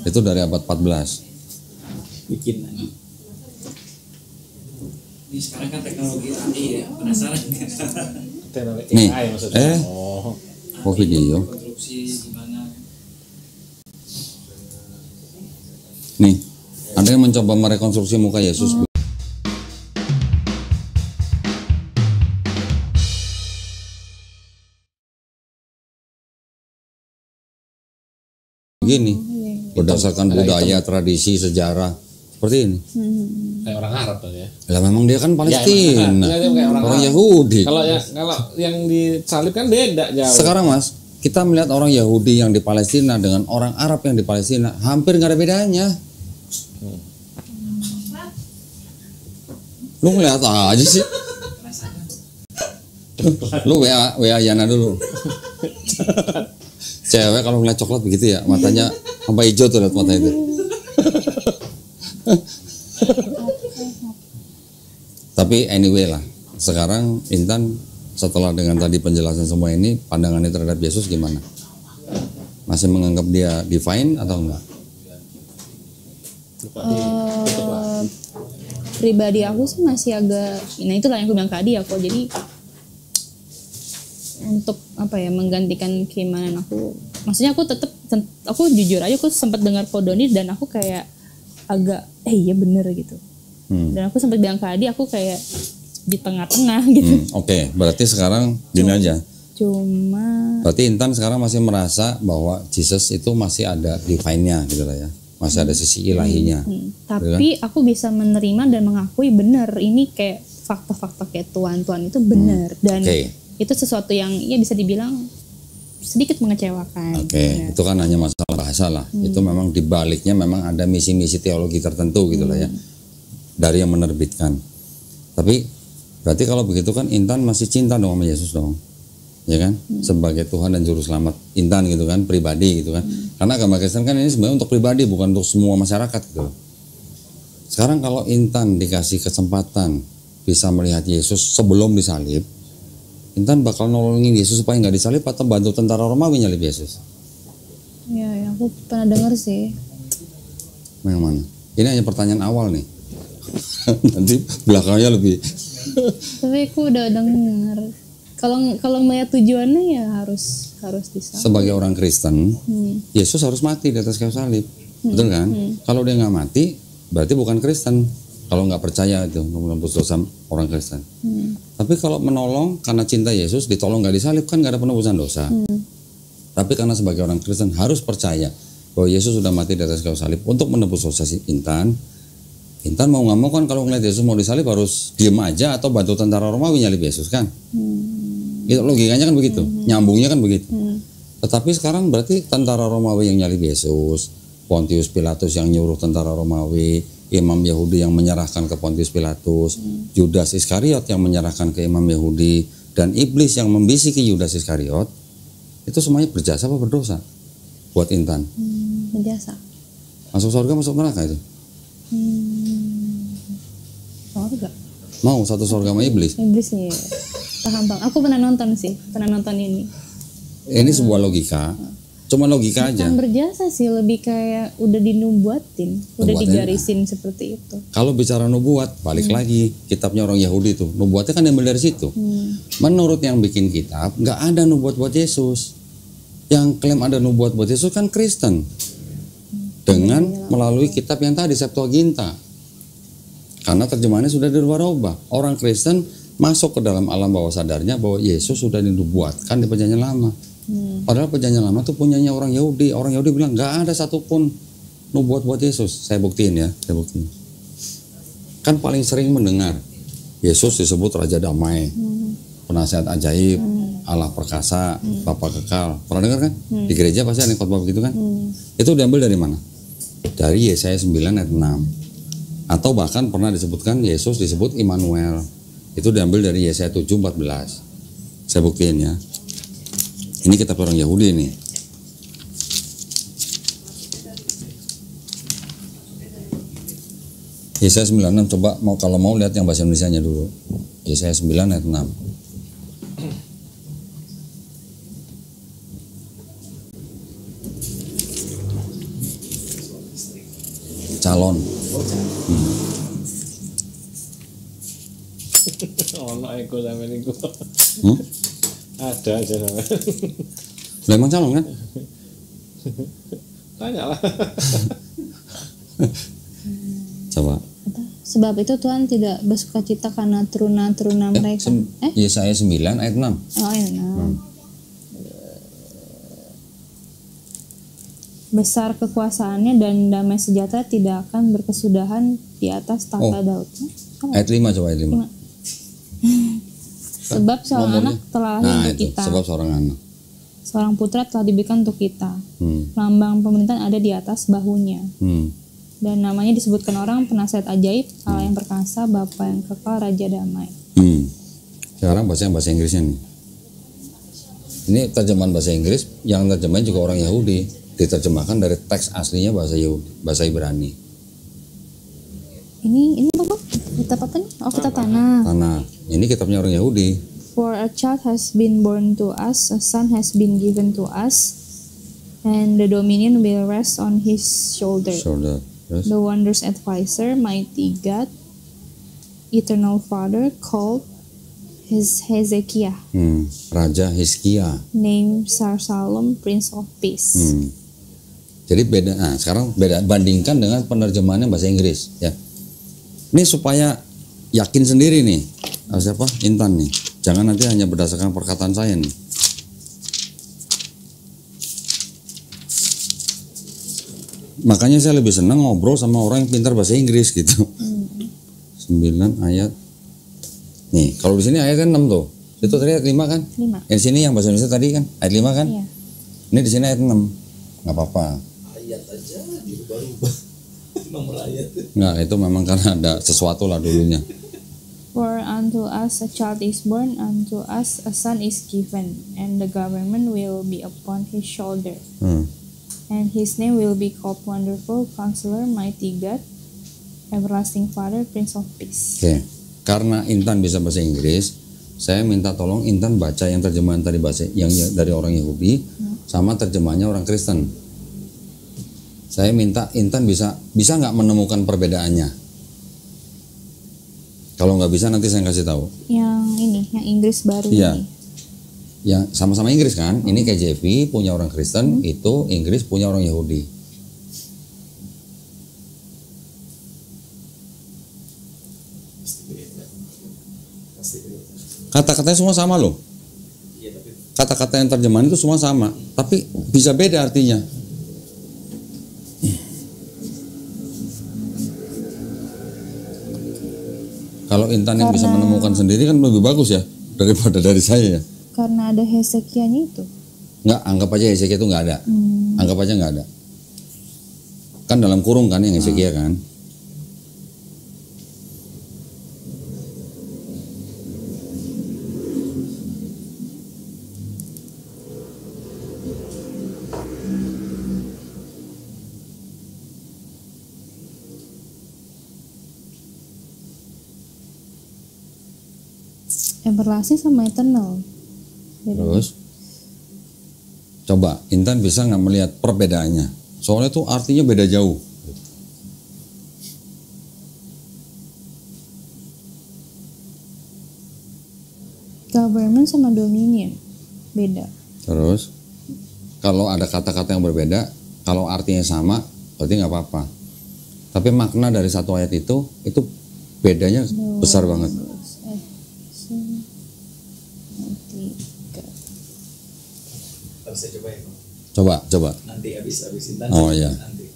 Itu dari abad 14. bikin lagi. Ini sekarang kan teknologi tadi ya, penasaran kan? Teknologi Nih, AI maksudnya. Oh video. Konstruksi gimana? Nih, ada yang mencoba merekonstruksi muka Yesus. Begini, berdasarkan budaya, tradisi, sejarah, seperti ini. Kayak orang Arab tuh ya. Lah memang dia kan Palestina, Ya, dia kayak orang orang Arab. Yahudi. Kalau yang disalib kan beda jauh. Sekarang Mas, kita melihat orang Yahudi yang di Palestina dengan orang Arab yang di Palestina, hampir nggak ada bedanya. Lu ngeliat aja sih. Lu WA Yana dulu. Cewek kalau ngeliat coklat begitu ya, matanya sampai hijau tuh lihat mata itu. Tapi anyway lah, sekarang Intan setelah dengan tadi penjelasan semua ini, pandangannya terhadap Yesus gimana? Masih menganggap dia divine atau enggak? Pribadi aku sih masih agak, nah itulah yang aku bilang ke Adi aku, jadi untuk apa ya, menggantikan keimanan aku, maksudnya aku jujur aja aku sempat dengar Podoni dan aku kayak agak iya bener gitu. Dan aku sempat bilang ke Adi aku kayak di tengah-tengah gitu. Oke, berarti sekarang gini aja. Berarti Intan sekarang masih merasa bahwa Jesus itu masih ada divine-nya gitu lah ya. Masih ada sisi ilahinya. Tapi aku bisa menerima dan mengakui benar ini kayak fakta-fakta kayak Tuhan itu benar dan itu sesuatu yang ya bisa dibilang sedikit mengecewakan. Itu kan hanya masalah bahasa lah. Itu memang dibaliknya memang ada misi-misi teologi tertentu gitu lah ya. Dari yang menerbitkan. Tapi berarti kalau begitu kan Intan masih cinta dong sama Yesus dong. Ya kan, sebagai Tuhan dan Juru Selamat Intan gitu kan, pribadi gitu kan. Karena agama Kristen kan ini sebenarnya untuk pribadi, bukan untuk semua masyarakat gitu. Sekarang kalau Intan dikasih kesempatan bisa melihat Yesus sebelum disalib, Intan bakal nolongin Yesus supaya nggak disalib atau bantu tentara Romawi nyalib Yesus? Ya, aku pernah dengar sih. Yang mana? Ini hanya pertanyaan awal nih. Nanti belakangnya lebih. Tapi aku udah dengar. Kalau melihat tujuannya ya harus disalib. Sebagai orang Kristen, Yesus harus mati di atas kayu salib, betul kan? Kalau dia nggak mati, berarti bukan Kristen. Kalau nggak percaya itu menembus dosa orang Kristen. Tapi kalau menolong karena cinta Yesus, ditolong nggak disalib kan nggak ada penebusan dosa. Tapi karena sebagai orang Kristen harus percaya bahwa Yesus sudah mati di atas kayu salib untuk menebus dosa Intan. Intan mau nggak mau kan kalau ngeliat Yesus mau disalib harus diem aja atau bantu tentara Romawi nyalib Yesus kan? Gitu, logikanya kan begitu, nyambungnya kan begitu. Tetapi sekarang berarti tentara Romawi yang nyalib Yesus, Pontius Pilatus yang nyuruh tentara Romawi, imam Yahudi yang menyerahkan ke Pontius Pilatus, Yudas Iskariot yang menyerahkan ke imam Yahudi, dan iblis yang membisiki Yudas Iskariot, itu semuanya berjasa apa berdosa buat Intan? Berjasa. Masuk surga, masuk neraka itu? Surga. Mau satu surga sama iblis? Iblis ya. Paham bang. Aku pernah nonton ini. Ini sebuah logika. Cuma logika aja. Bukan berjasa sih, lebih kayak udah dinubuatin, udah digarisin seperti itu. Kalau bicara nubuat, balik lagi kitabnya orang Yahudi itu, nubuatnya kan diambil dari situ. Menurut yang bikin kitab, nggak ada nubuat buat Yesus. Yang klaim ada nubuat buat Yesus kan Kristen, dengan melalui kitab yang tadi Septuaginta. Karena terjemahannya sudah dirubah-ubah. Orang Kristen masuk ke dalam alam bawah sadarnya bahwa Yesus sudah dinubuatkan di Perjanjian Lama. Padahal Perjanjian Lama itu punyanya orang Yahudi. Orang Yahudi bilang nggak ada satupun nubuat buat Yesus. Saya buktiin ya, Kan paling sering mendengar Yesus disebut Raja Damai, Penasihat Ajaib, Allah Perkasa, Bapa Kekal. Pernah dengar kan? Di gereja pasti ada khotbah begitu kan? Itu diambil dari mana? Dari Yesaya 9 ayat 6. Atau bahkan pernah disebutkan Yesus disebut Immanuel. Itu diambil dari Yesaya 7:14. Saya buktiin ya. Ini kitab orang Yahudi nih. Yesaya 9:6, coba kalau mau lihat yang bahasa Indonesianya dulu. Yesaya 9 ayat 6. Calon. Ono ego sampe niku. Ada aja sampe. Lah emang calon kan? Tanya lah. Coba. Sebab itu Tuhan tidak bersukacita karena teruna-teruna mereka. Yesaya 9 ayat 6. Oh, ayat 6. Besar kekuasaannya dan damai sejahtera tidak akan berkesudahan di atas tahta Daud. Ayat 5 coba ayat 5. Sebab seorang anak telah lahir untuk kita. Sebab seorang anak. Seorang putra telah diberikan untuk kita. Lambang pemerintahan ada di atas bahunya. Dan namanya disebutkan orang penasihat ajaib, Allah yang perkasa, Bapa yang kekal, Raja damai. Sekarang bahasa Inggrisnya nih. Ini terjemahan bahasa Inggris, yang terjemahan juga orang Yahudi. Diterjemahkan dari teks aslinya bahasa Yahudi, bahasa Ibrani. Ini apa? Kitab apa nih? Oh, kitab tanah. Tanah. Ini kitabnya orang Yahudi. For a child has been born to us, a son has been given to us, and the dominion will rest on his shoulder. Terus? The wondrous advisor, mighty God, eternal Father, called Hezekiah, Raja Hizkia. named Sarsalom, Prince of Peace. Jadi beda. Nah, sekarang bandingkan dengan penerjemahannya bahasa Inggris ya. Ini supaya yakin sendiri nih. Siapa? Intan nih. Jangan nanti hanya berdasarkan perkataan saya nih. Makanya saya lebih senang ngobrol sama orang yang pintar bahasa Inggris gitu. 9 ayat. Nih, kalau di sini ayat 6 tuh. Itu tadi ayat 5 kan? 5. Yang sini yang bahasa Indonesia tadi kan ayat 5 kan? Iya. Ini di sini ayat 6. Enggak apa-apa. Ayat aja dirubah-rubah. Nomor ayat. Enggak, itu memang karena ada sesuatu lah dulunya. For unto us a child is born, unto us a son is given, and the government will be upon his shoulder. And his name will be called Wonderful, Counselor, Mighty God, Everlasting Father, Prince of Peace. Oke. Karena Intan bisa bahasa Inggris, saya minta tolong Intan baca yang terjemahan tadi bahasa yang dari orang Yahudi sama terjemahannya orang Kristen. Saya minta Intan bisa nggak menemukan perbedaannya. Kalau nggak bisa nanti saya kasih tahu. Yang ini, yang Inggris baru Iya. ini. Yang sama-sama Inggris kan? Ini KJV punya orang Kristen, itu Inggris punya orang Yahudi. Kata-katanya semua sama loh. Kata-kata yang terjemahan itu semua sama, tapi bisa beda artinya. Kalau Intan yang bisa menemukan sendiri kan lebih bagus ya daripada dari saya ya. Karena ada Hezekiahnya itu. Nggak, anggap aja Hezekiah itu nggak ada. Anggap aja nggak ada. Kan dalam kurung kan yang Hezekiah kan. Everlasting sama eternal. Beda. Terus coba Intan bisa nggak melihat perbedaannya? Soalnya tuh artinya beda jauh. Government sama dominion beda. Terus kalau ada kata-kata yang berbeda, kalau artinya sama, berarti nggak apa-apa. Tapi makna dari satu ayat itu bedanya besar banget. Harus saya coba ya, Pak. Coba. Nanti habis Intan. Oh iya. Nanti.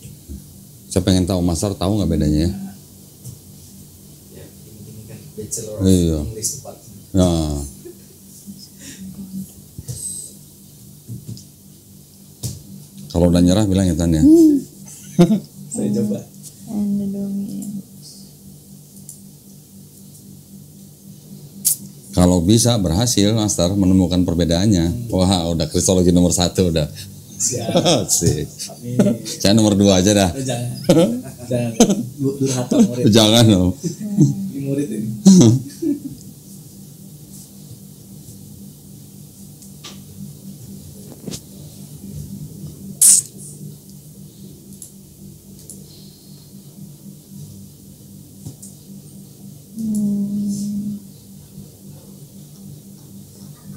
Saya pengen tahu, Master tahu nggak bedanya ya? Ya, ini kan Bachelor of Iya. English tepat. Ya. Kalau udah nyerah bilang Intan ya. Saya coba. And the dominion. Kalau bisa berhasil Master menemukan perbedaannya, wah udah kristologi nomor 1 udah. Siap. Sih. Amin. Saya nomor 2 aja dah. Jangan durhaka murid. Jangan loh. Ini murid ini.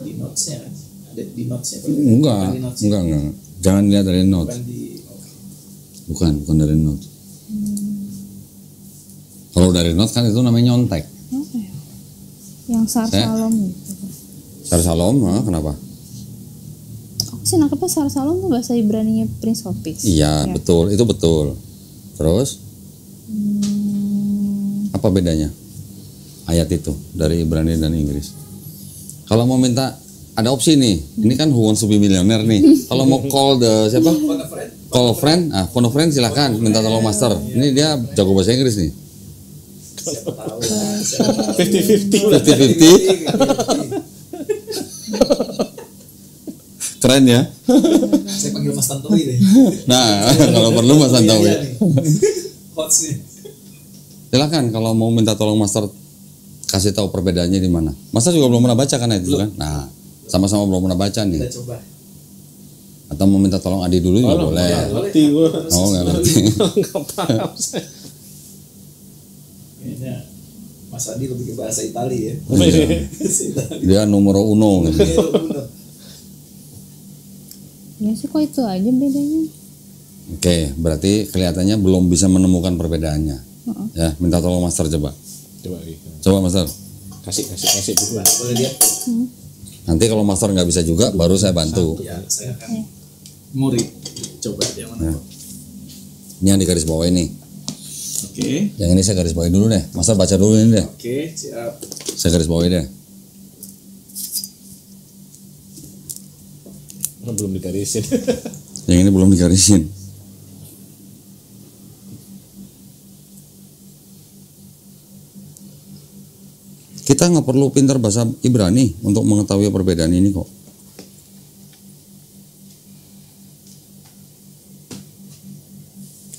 Di notesnya kan? Ada di notesnya Pak? Enggak, Bukan di notesnya. enggak. Jangan lihat dari notes. Bukan di Bukan dari notes. Kalau dari notes kan itu namanya nyontek. Apa ya? Yang Sarsalom gitu. Sarsalom, kenapa? Aku sih nangkepnya Sarsalom tuh bahasa Ibraninya Prince of Peace. Iya, betul, itu betul. Terus apa bedanya ayat itu dari Ibrani dan Inggris? Kalau mau minta ada opsi nih, ini kan Who Wants to be Millionaire nih. Kalau mau call the siapa? Call a friend, phone a friend silakan minta tolong Master. Ini dia jago bahasa Inggris nih. siapa tahu. 50-50. Keren ya. Saya panggil Mas Tantowi deh. Nah, kalau perlu Mas Tantowi. Iya nih. Hot sih. Silakan kalau mau minta tolong Master kasih tahu perbedaannya di mana. Master juga belum pernah baca kan itu kan? Nah, sama-sama belum pernah baca nih. Kita coba. Atau mau minta tolong Adi dulu juga boleh. Nggak ngerti gue. Oh, nggak ngerti. Nggak paham saya. Kayaknya Mas Adi lebih ke bahasa Italia ya. Dia numero uno gitu. Ya sih, kok itu aja bedanya. Oke, berarti kelihatannya belum bisa menemukan perbedaannya. Ya, minta tolong Master coba. Coba Master. Kasih dulu. Boleh lihat? Nanti kalau Master nggak bisa juga, baru saya bantu. Ya, saya akan murid. Coba dia mana? Ya. Ini yang di garis bawah ini. Oke. Yang ini saya garis bawahi dulu deh. Master baca dulu ini deh. Oke, siap. Saya garis bawahi deh. Belum digarisin. Yang ini belum digarisin. Kita nggak perlu pintar bahasa Ibrani untuk mengetahui perbedaan ini kok.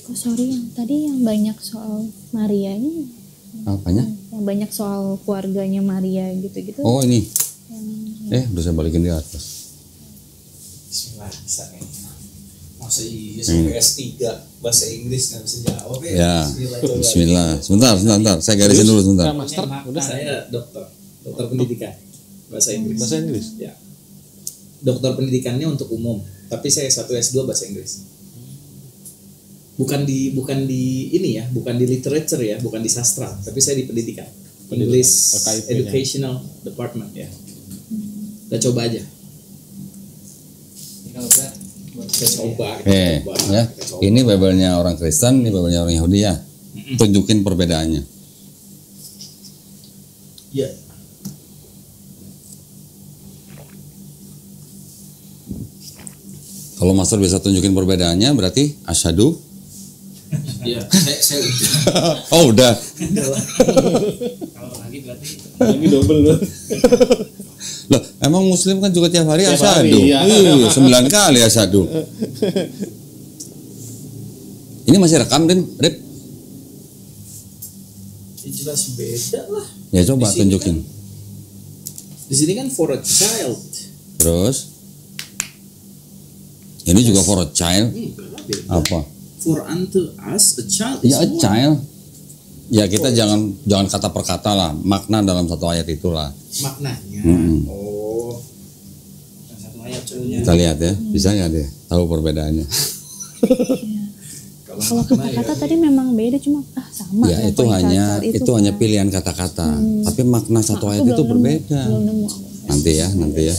Oh sorry, yang tadi yang banyak soal Maria ini. Apanya? Yang banyak soal keluarganya Maria gitu-gitu. Oh ini. Udah saya balikin di atas. Bismillah, bisa kayaknya. Masa iya sampai S3 bahasa Inggris nggak bisa jawab ya? Ya. Coba. Bismillah. Sebentar. Saya garisin dulu sebentar. Nah, Master, udah Saya dokter pendidikan bahasa Inggris. bahasa Inggris. Ya. Dokter pendidikannya untuk umum, tapi saya S1 S2 bahasa Inggris. Bukan di ini ya, bukan di literature ya, bukan di sastra, tapi saya di pendidikan. English KIP-nya. Educational Department ya. Kita coba aja. Kalau enggak buat Kita coba. Ya. Ini Bible-nya orang Kristen, ini Bible-nya orang Yahudi ya. Tunjukin perbedaannya. Ya. Kalau Master bisa tunjukin perbedaannya, berarti asyhadu. Ya, saya udah. Oh udah. kalau lagi berarti Lagi double loh. Loh, emang Muslim kan juga tiap hari Tiap asyhadu. hari, iya. 9 kali asyhadu. Ini masih rekam, Rip? Ya, jelas beda lah. Ya coba Di sini tunjukin. Di sini kan for a child. Terus ini juga for a child. Beda. Apa? For unto us a child. Ya a is born. child. Ya kita jangan kata per kata lah, makna dalam satu ayat itulah. Maknanya. Oh. bukan satu ayat contohnya. Kita lihat ya, bisa nggak deh tahu perbedaannya? Kalau kata-kata tadi memang beda, cuma sama. Ya yang itu poin hanya kasar itu kan. hanya pilihan kata-kata, tapi makna satu ayat Aku itu belum berbeda. nemu, belum nemu. Nanti ya.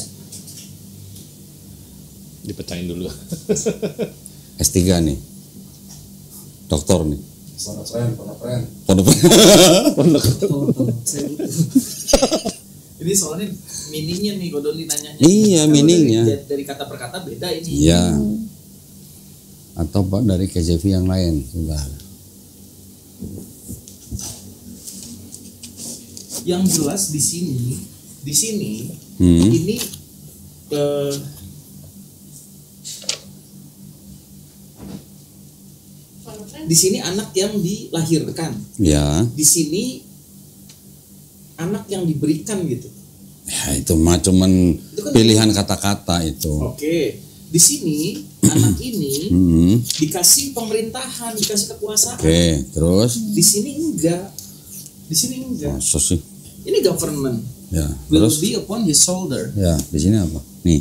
Dipecahin dulu. S3 nih. Dokter nih. Pondok. Ini soalnya meaningnya nih Godoli nanyanya. Iya, Kalau meaningnya. dari kata per kata beda ini. Iya. Atau Pak dari KJV yang lain, sudah. Yang jelas di sini Hmm. ini di sini anak yang dilahirkan. Ya. Di sini anak yang diberikan gitu. Ya itu mah cuman Itu kan pilihan kata-kata itu. Oke. Di sini anak ini Hmm. dikasih pemerintahan, dikasih kekuasaan. Oke, terus Di sini enggak. Di sini enggak. masa sih? Ini government Ya, will terus be upon his shoulder. ya di sini apa? Nih.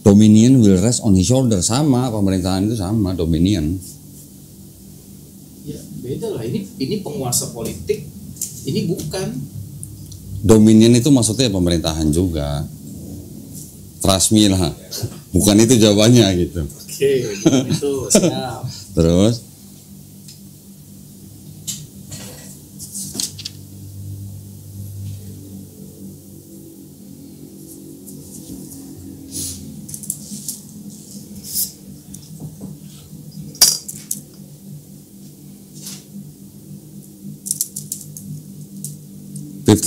Dominion will rest on his shoulder, sama pemerintahan itu sama dominion. Ya, beda lah. Ini penguasa politik. Ini bukan. Dominion itu maksudnya pemerintahan juga. Trust me lah. Bukan itu jawabannya gitu. Oke, itu siap. Terus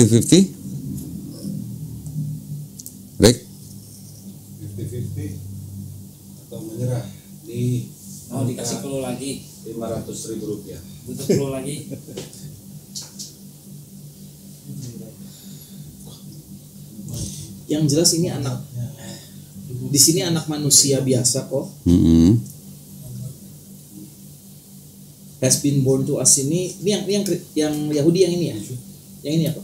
Fifty, Rick? 50-50 atau menyerah di Mau dikasih clue lagi, 500.000 rupiah. butuh clue lagi. Yang jelas ini anak, di sini anak manusia biasa kok. Has been born to us ini yang Yahudi yang ini ya, yang ini apa?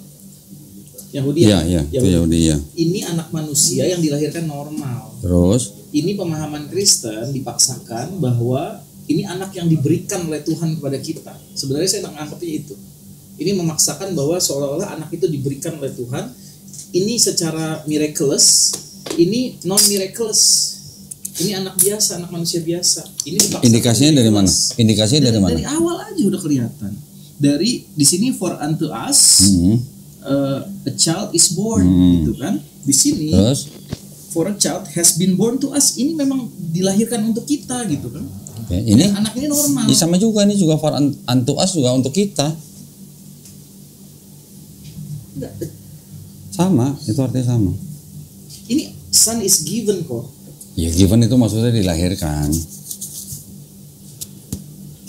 Yahudi ya, itu Yahudi ya. Ini anak manusia yang dilahirkan normal. Terus ini pemahaman Kristen dipaksakan bahwa ini anak yang diberikan oleh Tuhan kepada kita. Sebenarnya saya menganggapnya itu. Ini memaksakan bahwa seolah-olah anak itu diberikan oleh Tuhan. Ini secara miraculous, ini non miraculous. Ini anak biasa, anak manusia biasa. Ini dipaksakan. Indikasinya dari mana? Indikasinya dari mana? Dari awal aja udah kelihatan. Dari di sini for unto us a child is born, gitu kan? Di sini terus for a child has been born to us. Ini memang dilahirkan untuk kita, gitu kan? Oke, ini anak ini normal. Ini sama juga, ini juga for unto us juga untuk kita. Sama, itu artinya sama. Ini son is given kok. Ya given itu maksudnya dilahirkan.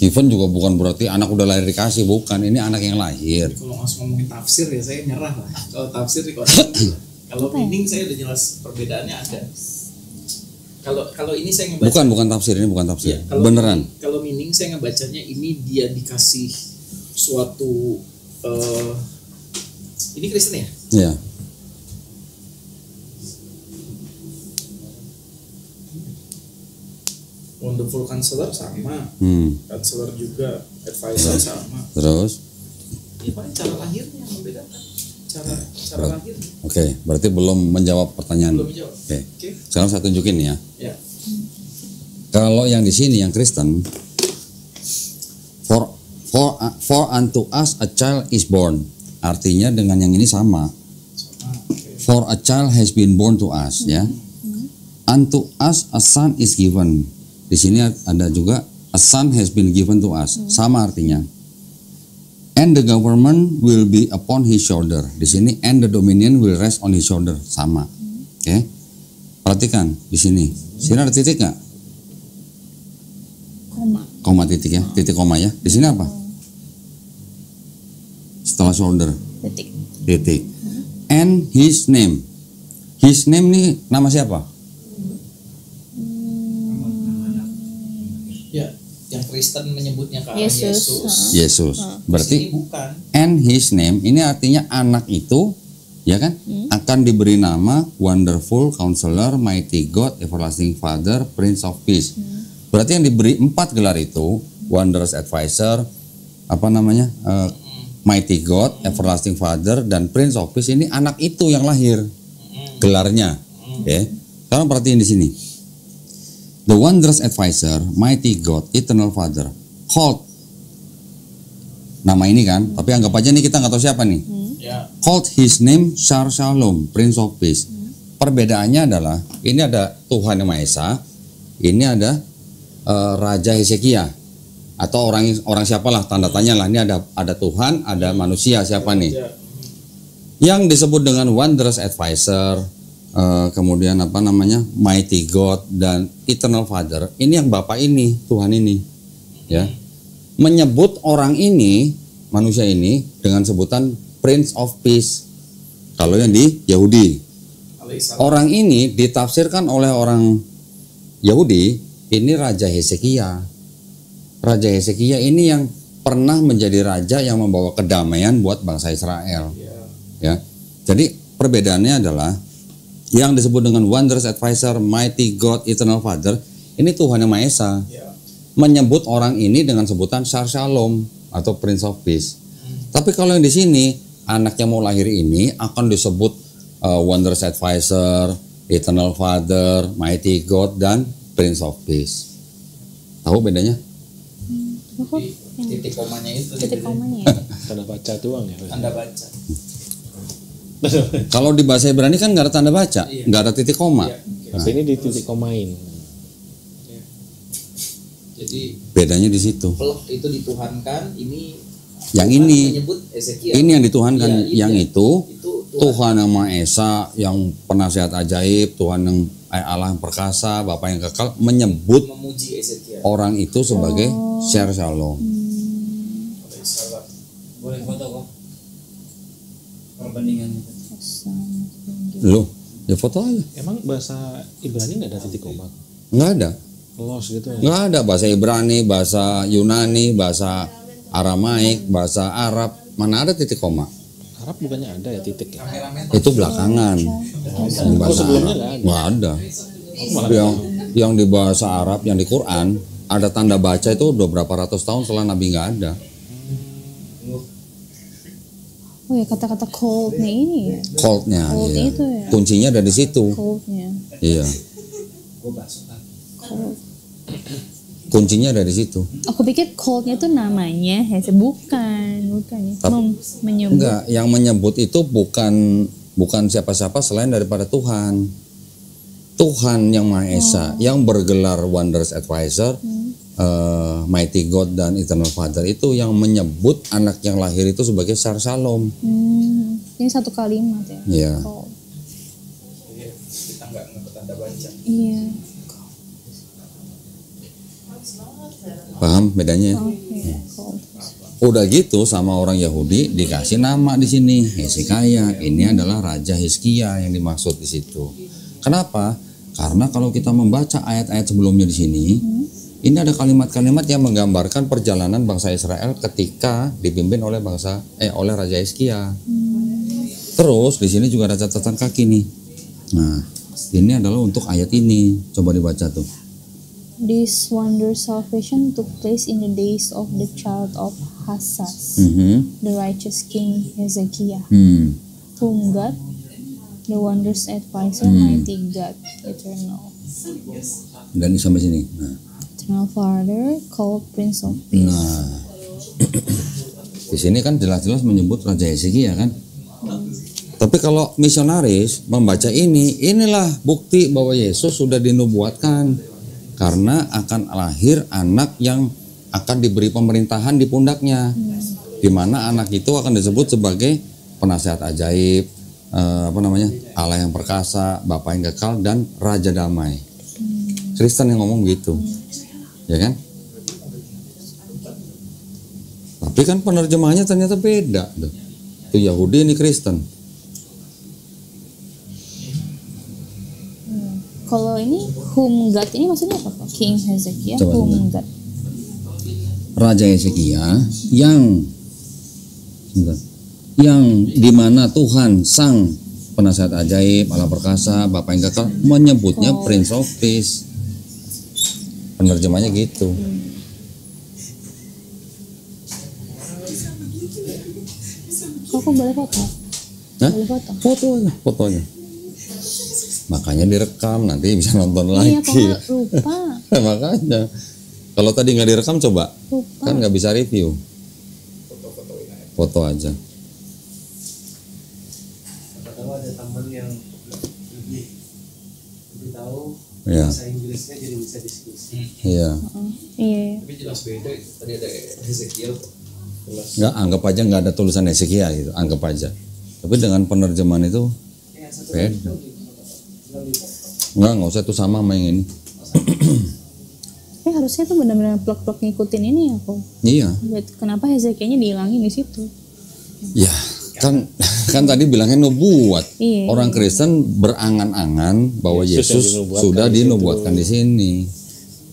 Given juga bukan berarti anak udah lahir dikasih, bukan. Ini anak yang lahir. Kalau langsung ngomongin tafsir ya saya nyerah lah. Kalau tafsir kalau meaning saya udah jelas perbedaannya ada. Kalau ini saya ngebaca. Bukan tafsir, ini bukan tafsir. Ya, beneran. Kalau meaning saya ngebacanya ini dia dikasih suatu ini Kristen ya? Iya. Wonderful Counselor sama, Counselor juga, Advisor sama. Terus? Ya paling cara lahirnya yang membedakan. Cara lahirnya. Oke, berarti belum menjawab pertanyaan. Belum menjawab. Oke. Sekarang saya tunjukin ya. Ya. Kalau yang di sini yang Kristen, for unto us a child is born. Artinya dengan yang ini sama. For a child has been born to us, ya. Unto us a son is given. Di sini ada juga a son has been given to us. Sama artinya. And the government will be upon his shoulder. Di sini and the dominion will rest on his shoulder. Sama. Oke. Perhatikan di sini. Sini ada titik nggak? Koma titik ya. Titik koma ya. Di sini apa? Setelah shoulder. Titik. And his name. His name nih nama siapa? Ya, yang Kristen menyebutnya ke arah Yesus. Yesus. Berarti bukan. And his name ini artinya anak itu, ya kan, akan diberi nama Wonderful Counselor, Mighty God, Everlasting Father, Prince of Peace. Berarti yang diberi 4 gelar itu, Wondrous Advisor, Mighty God, Everlasting Father, dan Prince of Peace, ini anak itu yang lahir gelarnya. Oke. Sekarang perhatiin di sini. The Wondrous Advisor, Mighty God, Eternal Father, called. Nama ini kan, tapi anggap aja nih kita nggak tahu siapa nih. Called his name Shar Shalom, Prince of Peace. Perbedaannya adalah ini ada Tuhan Yang Maha Esa, ini ada Raja Hezekia atau orang siapalah, tanda tanya lah. Ini ada Tuhan, ada manusia, siapa nih? Yang disebut dengan Wondrous Advisor, kemudian Mighty God dan Eternal Father. Ini yang Bapa ini, Tuhan ini, ya, menyebut orang ini, manusia ini dengan sebutan Prince of Peace. Kalau yang di Yahudi, orang ini ditafsirkan oleh orang Yahudi, ini Raja Hezekia. Raja Hezekia ini yang pernah menjadi raja yang membawa kedamaian buat bangsa Israel. Ya, jadi perbedaannya adalah yang disebut dengan Wondrous Advisor, Mighty God, Eternal Father, ini Tuhan Yang Maha Esa menyebut orang ini dengan sebutan Shar Shalom atau Prince of Peace. Tapi kalau yang di sini anak yang mau lahir ini akan disebut Wondrous Advisor, Eternal Father, Mighty God, dan Prince of Peace. Tahu bedanya? Titik komanya itu. Titik komanya ya. Tanda baca doang ya. Tanda baca. Kalau di bahasa Ibrani kan nggak ada tanda baca, nggak ada titik koma. Nah, ini di titik komain. Jadi bedanya di situ. peluk itu dituhankan, ini Yang ini, menyebut Ezekiel. ini yang dituhankan, yang itu Tuhan. Yang Maha Esa, yang penasihat ajaib, Tuhan yang Allah yang perkasa, Bapa yang kekal, menyebut Memuji Ezekiel. orang itu sebagai Shar Shalom. Boleh foto kok perbandingan itu. Loh, Ya foto aja. Emang bahasa Ibrani nggak ada titik koma? Nggak ada. Los gitu ya? Nggak ada bahasa Ibrani, bahasa Yunani, bahasa Aramaik, bahasa Arab. Mana ada titik koma? Arab bukannya ada ya titik ya? Itu belakangan. Di bahasa sebelumnya Arab. nggak ada. Nggak ada. Yang di bahasa Arab, yang di Quran, ada tanda baca itu udah berapa ratus tahun setelah Nabi nggak ada. Oh ya, kata-kata cold-nya ini ya. Cold-nya, Cold iya. itu ya. Kuncinya ada di situ. Cold-nya. Iya. Cold. Kuncinya ada di situ. Aku pikir cold-nya itu namanya, bukan ya. Menyebut. Enggak, yang menyebut itu bukan siapa-siapa selain daripada Tuhan. Tuhan yang Maha Esa, yang bergelar Wondrous Advisor, Mighty God dan Eternal Father itu yang menyebut anak yang lahir itu sebagai Shar Shalom. Ini satu kalimat ya. Iya. Cold. Kita nggak tanda baca. Iya. Paham bedanya? Oke. Cold. Udah gitu sama orang Yahudi dikasih nama di sini Hezekiah. Ini adalah Raja Hizkia yang dimaksud di situ. Kenapa? Karena kalau kita membaca ayat-ayat sebelumnya di sini, ini ada kalimat-kalimat yang menggambarkan perjalanan bangsa Israel ketika dipimpin oleh oleh Raja Hizkia. Terus di sini juga ada catatan kaki nih. Nah, ini adalah untuk ayat ini. Coba dibaca tuh. This wondrous salvation took place in the days of the child of Hassas, the righteous king Hezekiah, whom God, the wondrous advisor, mighty God, eternal. Dan sampai sini. Nah. Eternal Father, called Prince of Peace. Nah, di sini kan jelas-jelas menyebut Raja Hezekiah kan. Tapi kalau misionaris membaca ini, inilah bukti bahwa Yesus sudah dinubuatkan karena akan lahir anak yang akan diberi pemerintahan di pundaknya, di mana anak itu akan disebut sebagai penasihat ajaib, Allah yang perkasa, Bapa yang kekal, dan Raja damai. Kristen yang ngomong gitu, ya kan? Tapi kan penerjemahannya ternyata beda tuh. Itu Yahudi, ini Kristen. Kalau ini whom God ini maksudnya apa? King Hezekiah, Coba, whom God. Raja Hezekiah yang dimana Tuhan sang penasihat ajaib, Allah perkasa, Bapa yang kekal menyebutnya Prince of Peace. Penerjemahnya gitu. Kok boleh foto? Hah? Boleh foto? Fotonya. Makanya direkam, nanti bisa nonton lagi. Iya, kok nggak lupa. Makanya. Kalau tadi nggak direkam coba, Lupa. kan nggak bisa review. Foto aja. Kalau ada teman yang lebih tahu Ya. bahasa Inggrisnya, jadi bisa diskusi. Iya. Iya. Tapi jelas beda itu. Tadi ada Hezekiel kok. Nggak, anggap aja nggak ada tulisan Hezekiah gitu, anggap aja. Tapi dengan penerjemahan itu beda. Nggak usah itu sama yang ini. Harusnya tuh benar-benar plek-plek ngikutin ini ya kok. Iya. Kenapa Hezekiahnya dihilangin di situ? Ya, kan tadi bilangnya nubuat. Iya. Orang Kristen berangan-angan bahwa Yesus sudah dinubuatkan di sini.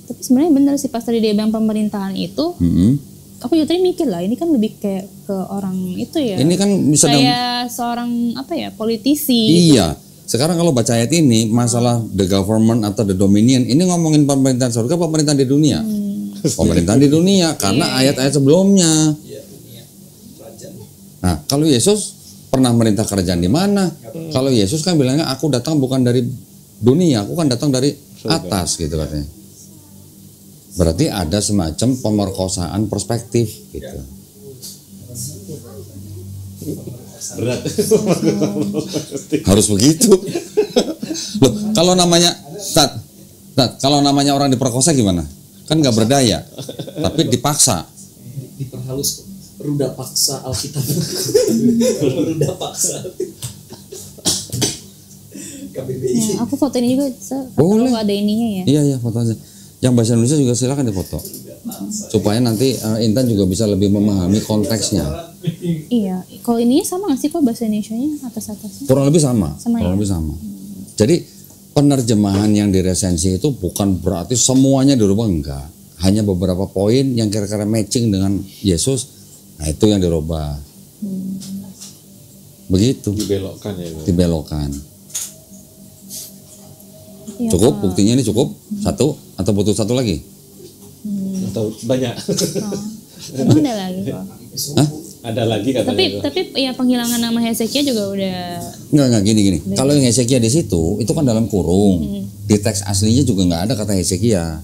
Tapi sebenarnya benar sih pas tadi dia bilang pemerintahan itu. Aku juga tadi mikir lah, ini kan lebih kayak ke orang itu ya. Ini kan bisa kayak seorang politisi. Iya. Sekarang kalau baca ayat ini, masalah the government atau the dominion, ini ngomongin pemerintahan surga, pemerintahan di dunia. Pemerintahan di dunia, karena ayat-ayat sebelumnya. Nah, kalau Yesus pernah merintah kerajaan di mana? Kalau Yesus kan bilangnya, aku datang bukan dari dunia, aku kan datang dari atas gitu katanya. Berarti ada semacam pemerkosaan perspektif gitu. Berat. Harus begitu. Loh, kalau namanya kalau namanya orang diperkosa gimana? Kan nggak berdaya, tapi dipaksa. Diperhalus ruda paksa Alkitab. Ruda paksa. KBBI. Ya, aku foto ini juga, Boleh. kalau ada ininya ya. Iya foto aja. Yang bahasa Indonesia juga silakan difoto. Supaya nanti Intan juga bisa lebih memahami konteksnya. Iya, kalau ininya sama nggak sih kok bahasa Indonesianya atas-atasnya? Kurang lebih sama. Sama Kurang ya? lebih sama. penerjemahan yang diresensi itu bukan berarti semuanya dirubah, enggak. Hanya beberapa poin yang kira-kira matching dengan Yesus, nah itu yang dirubah. Begitu. Dibelokkan ya. Dibelokkan. Iya, Cukup? Pak. Buktinya ini cukup? Satu? Atau butuh satu lagi? Atau banyak. Emang ada lagi kok. Hah? Ada lagi katanya itu. Tapi ya penghilangan nama Hezekia juga udah. Enggak gini. Kalau yang Hezekia di situ, itu kan dalam kurung. Di teks aslinya juga nggak ada kata Hezekia.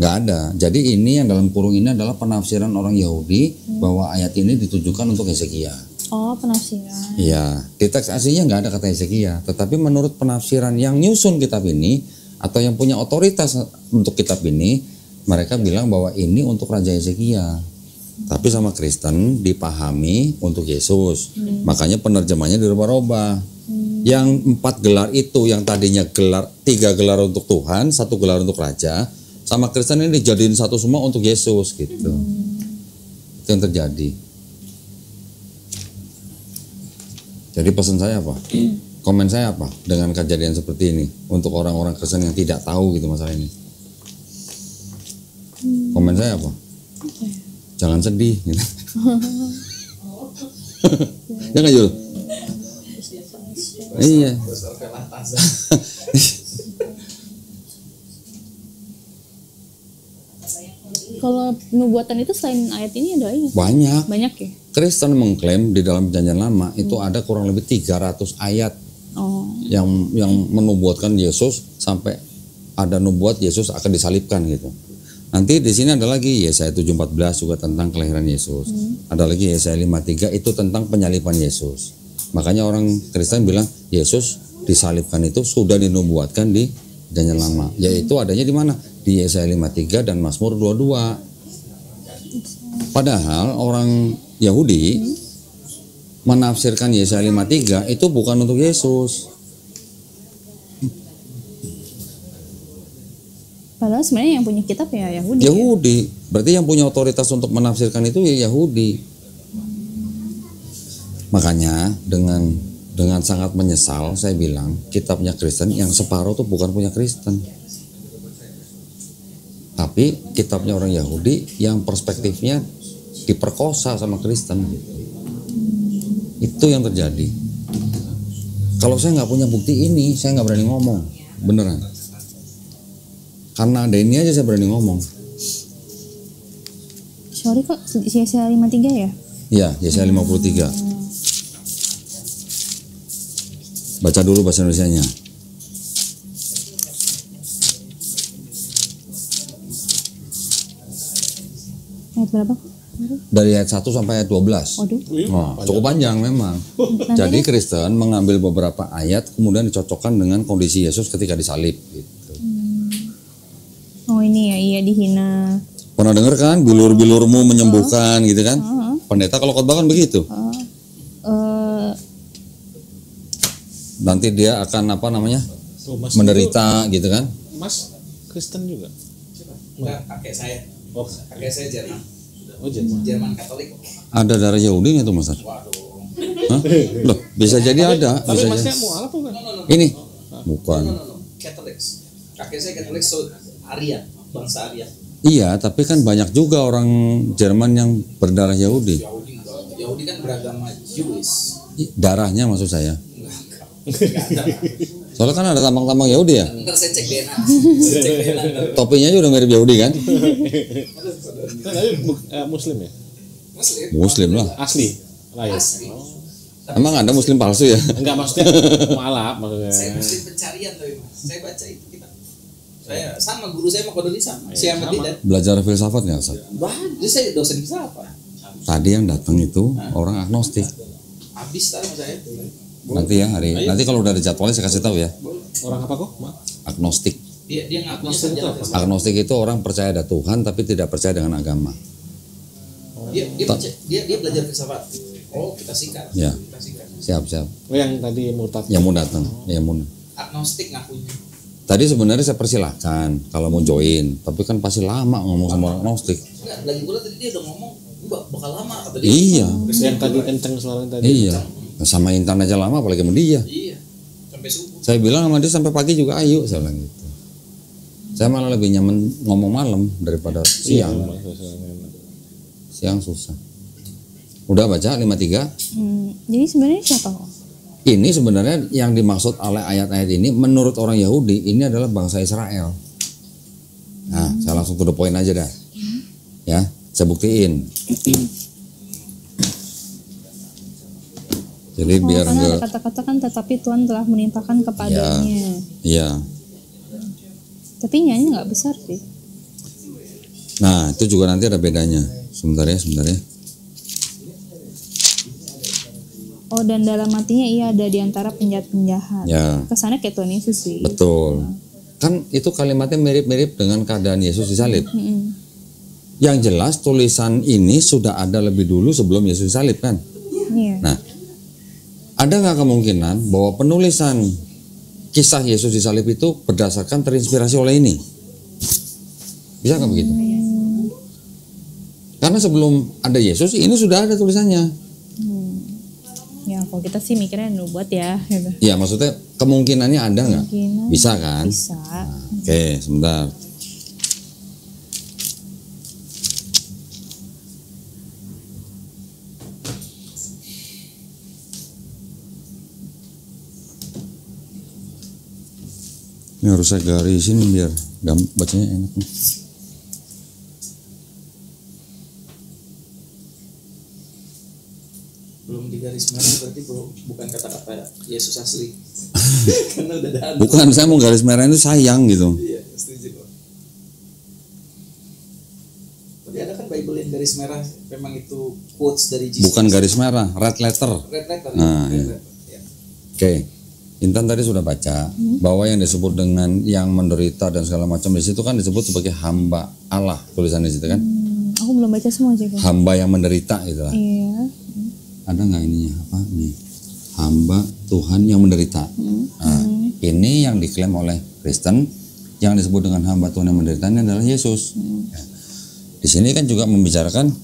Nggak ada. Jadi ini yang dalam kurung ini adalah penafsiran orang Yahudi bahwa ayat ini ditujukan untuk Hezekia. Oh, penafsiran. Iya, di teks aslinya nggak ada kata Hezekia. Tetapi menurut penafsiran yang nyusun kitab ini atau yang punya otoritas untuk kitab ini, mereka bilang bahwa ini untuk Raja Hezekia. Tapi sama Kristen dipahami untuk Yesus. Makanya penerjemahnya dirubah-ubah. Yang 4 gelar itu, yang tadinya 3 gelar untuk Tuhan, 1 gelar untuk Raja, sama Kristen ini dijadiin satu semua untuk Yesus gitu. Itu yang terjadi. Jadi pesan saya apa? Komen saya apa dengan kejadian seperti ini untuk orang-orang Kristen yang tidak tahu gitu masalah ini? Komen saya apa? Jangan sedih gitu. Ya nggak Jul? Iya. Kalau nubuatan itu selain ayat ini ada lagi? Banyak. Banyak ya? Kristen mengklaim di dalam Perjanjian Lama itu ada kurang lebih 300 ayat Oh. yang menubuatkan Yesus sampai ada nubuat Yesus akan disalibkan gitu. Nanti di sini ada lagi Yesaya 7:14 juga tentang kelahiran Yesus. Ada lagi Yesaya 5:3 itu tentang penyaliban Yesus. Makanya orang Kristen bilang Yesus disalibkan itu sudah dinubuatkan di Perjanjian Lama. Yaitu adanya di mana? Di Yesaya 5:3 dan Mazmur 22. Padahal orang Yahudi menafsirkan Yesaya 5:3 itu bukan untuk Yesus. Padahal sebenarnya yang punya kitab ya Yahudi. Yahudi. Berarti yang punya otoritas untuk menafsirkan itu ya Yahudi. Makanya dengan sangat menyesal saya bilang kitabnya Kristen yang separuh itu bukan punya Kristen. Tapi kitabnya orang Yahudi yang perspektifnya diperkosa sama Kristen. Itu yang terjadi. Kalau saya nggak punya bukti ini, saya nggak berani ngomong, beneran. Karena ada ini aja saya berani ngomong. Sorry kok, Yesaya 5:3 ya? Iya, Yesaya 53. Baca dulu bahasa Indonesianya. Ayat berapa? Dari ayat 1 sampai ayat 12. Waduh. Wah, cukup panjang memang. Jadi Kristen mengambil beberapa ayat kemudian dicocokkan dengan kondisi Yesus ketika disalib gitu. Oh ini ya, iya dihina. Pernah dengar kan bilur-bilurmu menyembuhkan gitu kan? Pendeta kalau khotbah kan begitu. Nanti dia akan apa namanya? Oh, Mas menderita gitu kan? Mas Kristen juga. Enggak, kakek saya. Oh, Kakek saya Jerman. oh Jerman. Jerman Katolik. Ada darah Yahudi nggak tuh Mas? Waduh. Hah? Loh, bisa jadi ada. Tapi Bisa masnya jadi. mualaf bukan? Ini bukan. No. Katolik. Kakek saya Katolik, so Arya, bangsa Arya. Iya, tapi kan banyak juga orang Jerman yang berdarah Yahudi. Yahudi kan beragama Jewish. Darahnya maksud saya. Enggak ada. Soalnya kan ada tampang-tampang Yahudi ya. Ntar saya cek DNA. Saya cek DNA. Topinya aja udah mirip Yahudi kan? Tapi Muslim ya? Muslim. Muslim lah. Asli. Lahir. Asli. Emang ada Muslim palsu ya? Enggak maksudnya mualaf maksudnya. Saya Muslim pencarian tapi Mas. Saya baca itu kita. Saya sama guru saya Makodoni sama. Saya Ahmad Didan. Belajar filsafat nggak Ustaz? Jadi saya dosen filsafat. Tadi yang datang itu orang agnostik. Habis tadi sama saya. Nanti ya nanti kalau udah ada jadwalnya saya kasih tahu ya. Orang apa kok? Maaf. Agnostik. Dia ngakunya Agnostik itu sarjana. apa? Agnostik itu orang percaya ada Tuhan tapi tidak percaya dengan agama. Dia belajar filsafat. Oh, kita singkat. Ya. Kita singkat. Siap. Oh yang tadi murtad. Yang mau datang, yang mau. Agnostik ngakunya. Tadi sebenarnya saya persilahkan kalau mau join, tapi kan pasti lama ngomong sama orang agnostik. Enggak, lagi pula tadi dia udah ngomong bakal lama kata dia. Iya. Yang tadi kenceng suaranya tadi. Iya. Sama Intan aja lama apalagi sama dia. Iya. Sampai subuh. Saya bilang sama dia sampai pagi juga ayo, saya bilang gitu. Saya malah lebih nyaman ngomong malam daripada siang. Siang susah. Udah baca 53? Jadi sebenarnya siapa kok? Ini sebenarnya yang dimaksud oleh ayat-ayat ini menurut orang Yahudi ini adalah bangsa Israel. Nah, saya langsung to the point aja dah. Ya, saya buktiin. Jadi biar karena enggak, ada kata-kata kan tetapi Tuhan telah menimpakan kepadanya. Iya. Tapi nyanyi nggak besar sih. Nah, itu juga nanti ada bedanya. Sebentar ya. Oh, dan dalam hatinya ia ada di antara penjahat-penjahat. Ya. Kesannya kayak Tuhan Yesus sih. Betul. Kan itu kalimatnya mirip-mirip dengan keadaan Yesus disalib. Yang jelas tulisan ini sudah ada lebih dulu sebelum Yesus disalib kan. Iya. Nah, ada nggak kemungkinan bahwa penulisan kisah Yesus disalib itu berdasarkan terinspirasi oleh ini? Bisa nggak begitu? Karena sebelum ada Yesus ini sudah ada tulisannya. Ya, kalau kita sih mikirnya nubuat ya. Gitu. Ya, maksudnya kemungkinannya ada nggak? Bisa kan? Bisa. Oke, sebentar. Ini harus saya garisin biar bacanya enak nih. Belum digaris merah berarti bukan kata-kata Yesus asli. Karena udah ada. Bukan, saya mau garis merah itu sayang gitu. Iya, setuju kok. Tapi ada kan Bible yang garis merah memang itu quotes dari Jesus. Bukan garis merah, red letter. Red letter. Nah, Red iya. letter. Ya. Oke, Intan tadi sudah baca bahwa yang disebut dengan yang menderita dan segala macam di situ kan disebut sebagai hamba Allah, tulisan di situ kan? Aku belum baca semua sih. Hamba yang menderita gitu lah. Iya. Ada nggak ininya apa nih? Hamba Tuhan yang menderita. Nah, ini yang diklaim oleh Kristen, yang disebut dengan hamba Tuhan yang menderita ini adalah Yesus. Ya. Di sini kan juga membicarakan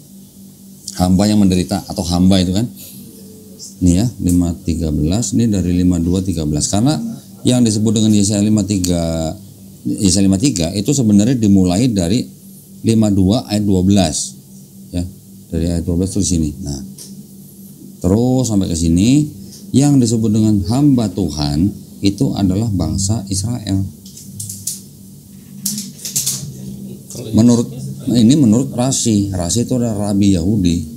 hamba yang menderita atau hamba itu kan. Nih ya, 5:13 ini dari 52:13 karena yang disebut dengan Yesaya 53 itu sebenarnya dimulai dari 52 ayat 12 ya, dari ayat 12 tuh di sini. Nah, terus sampai ke sini yang disebut dengan hamba Tuhan itu adalah bangsa Israel. Menurut Rasi itu adalah rabi Yahudi.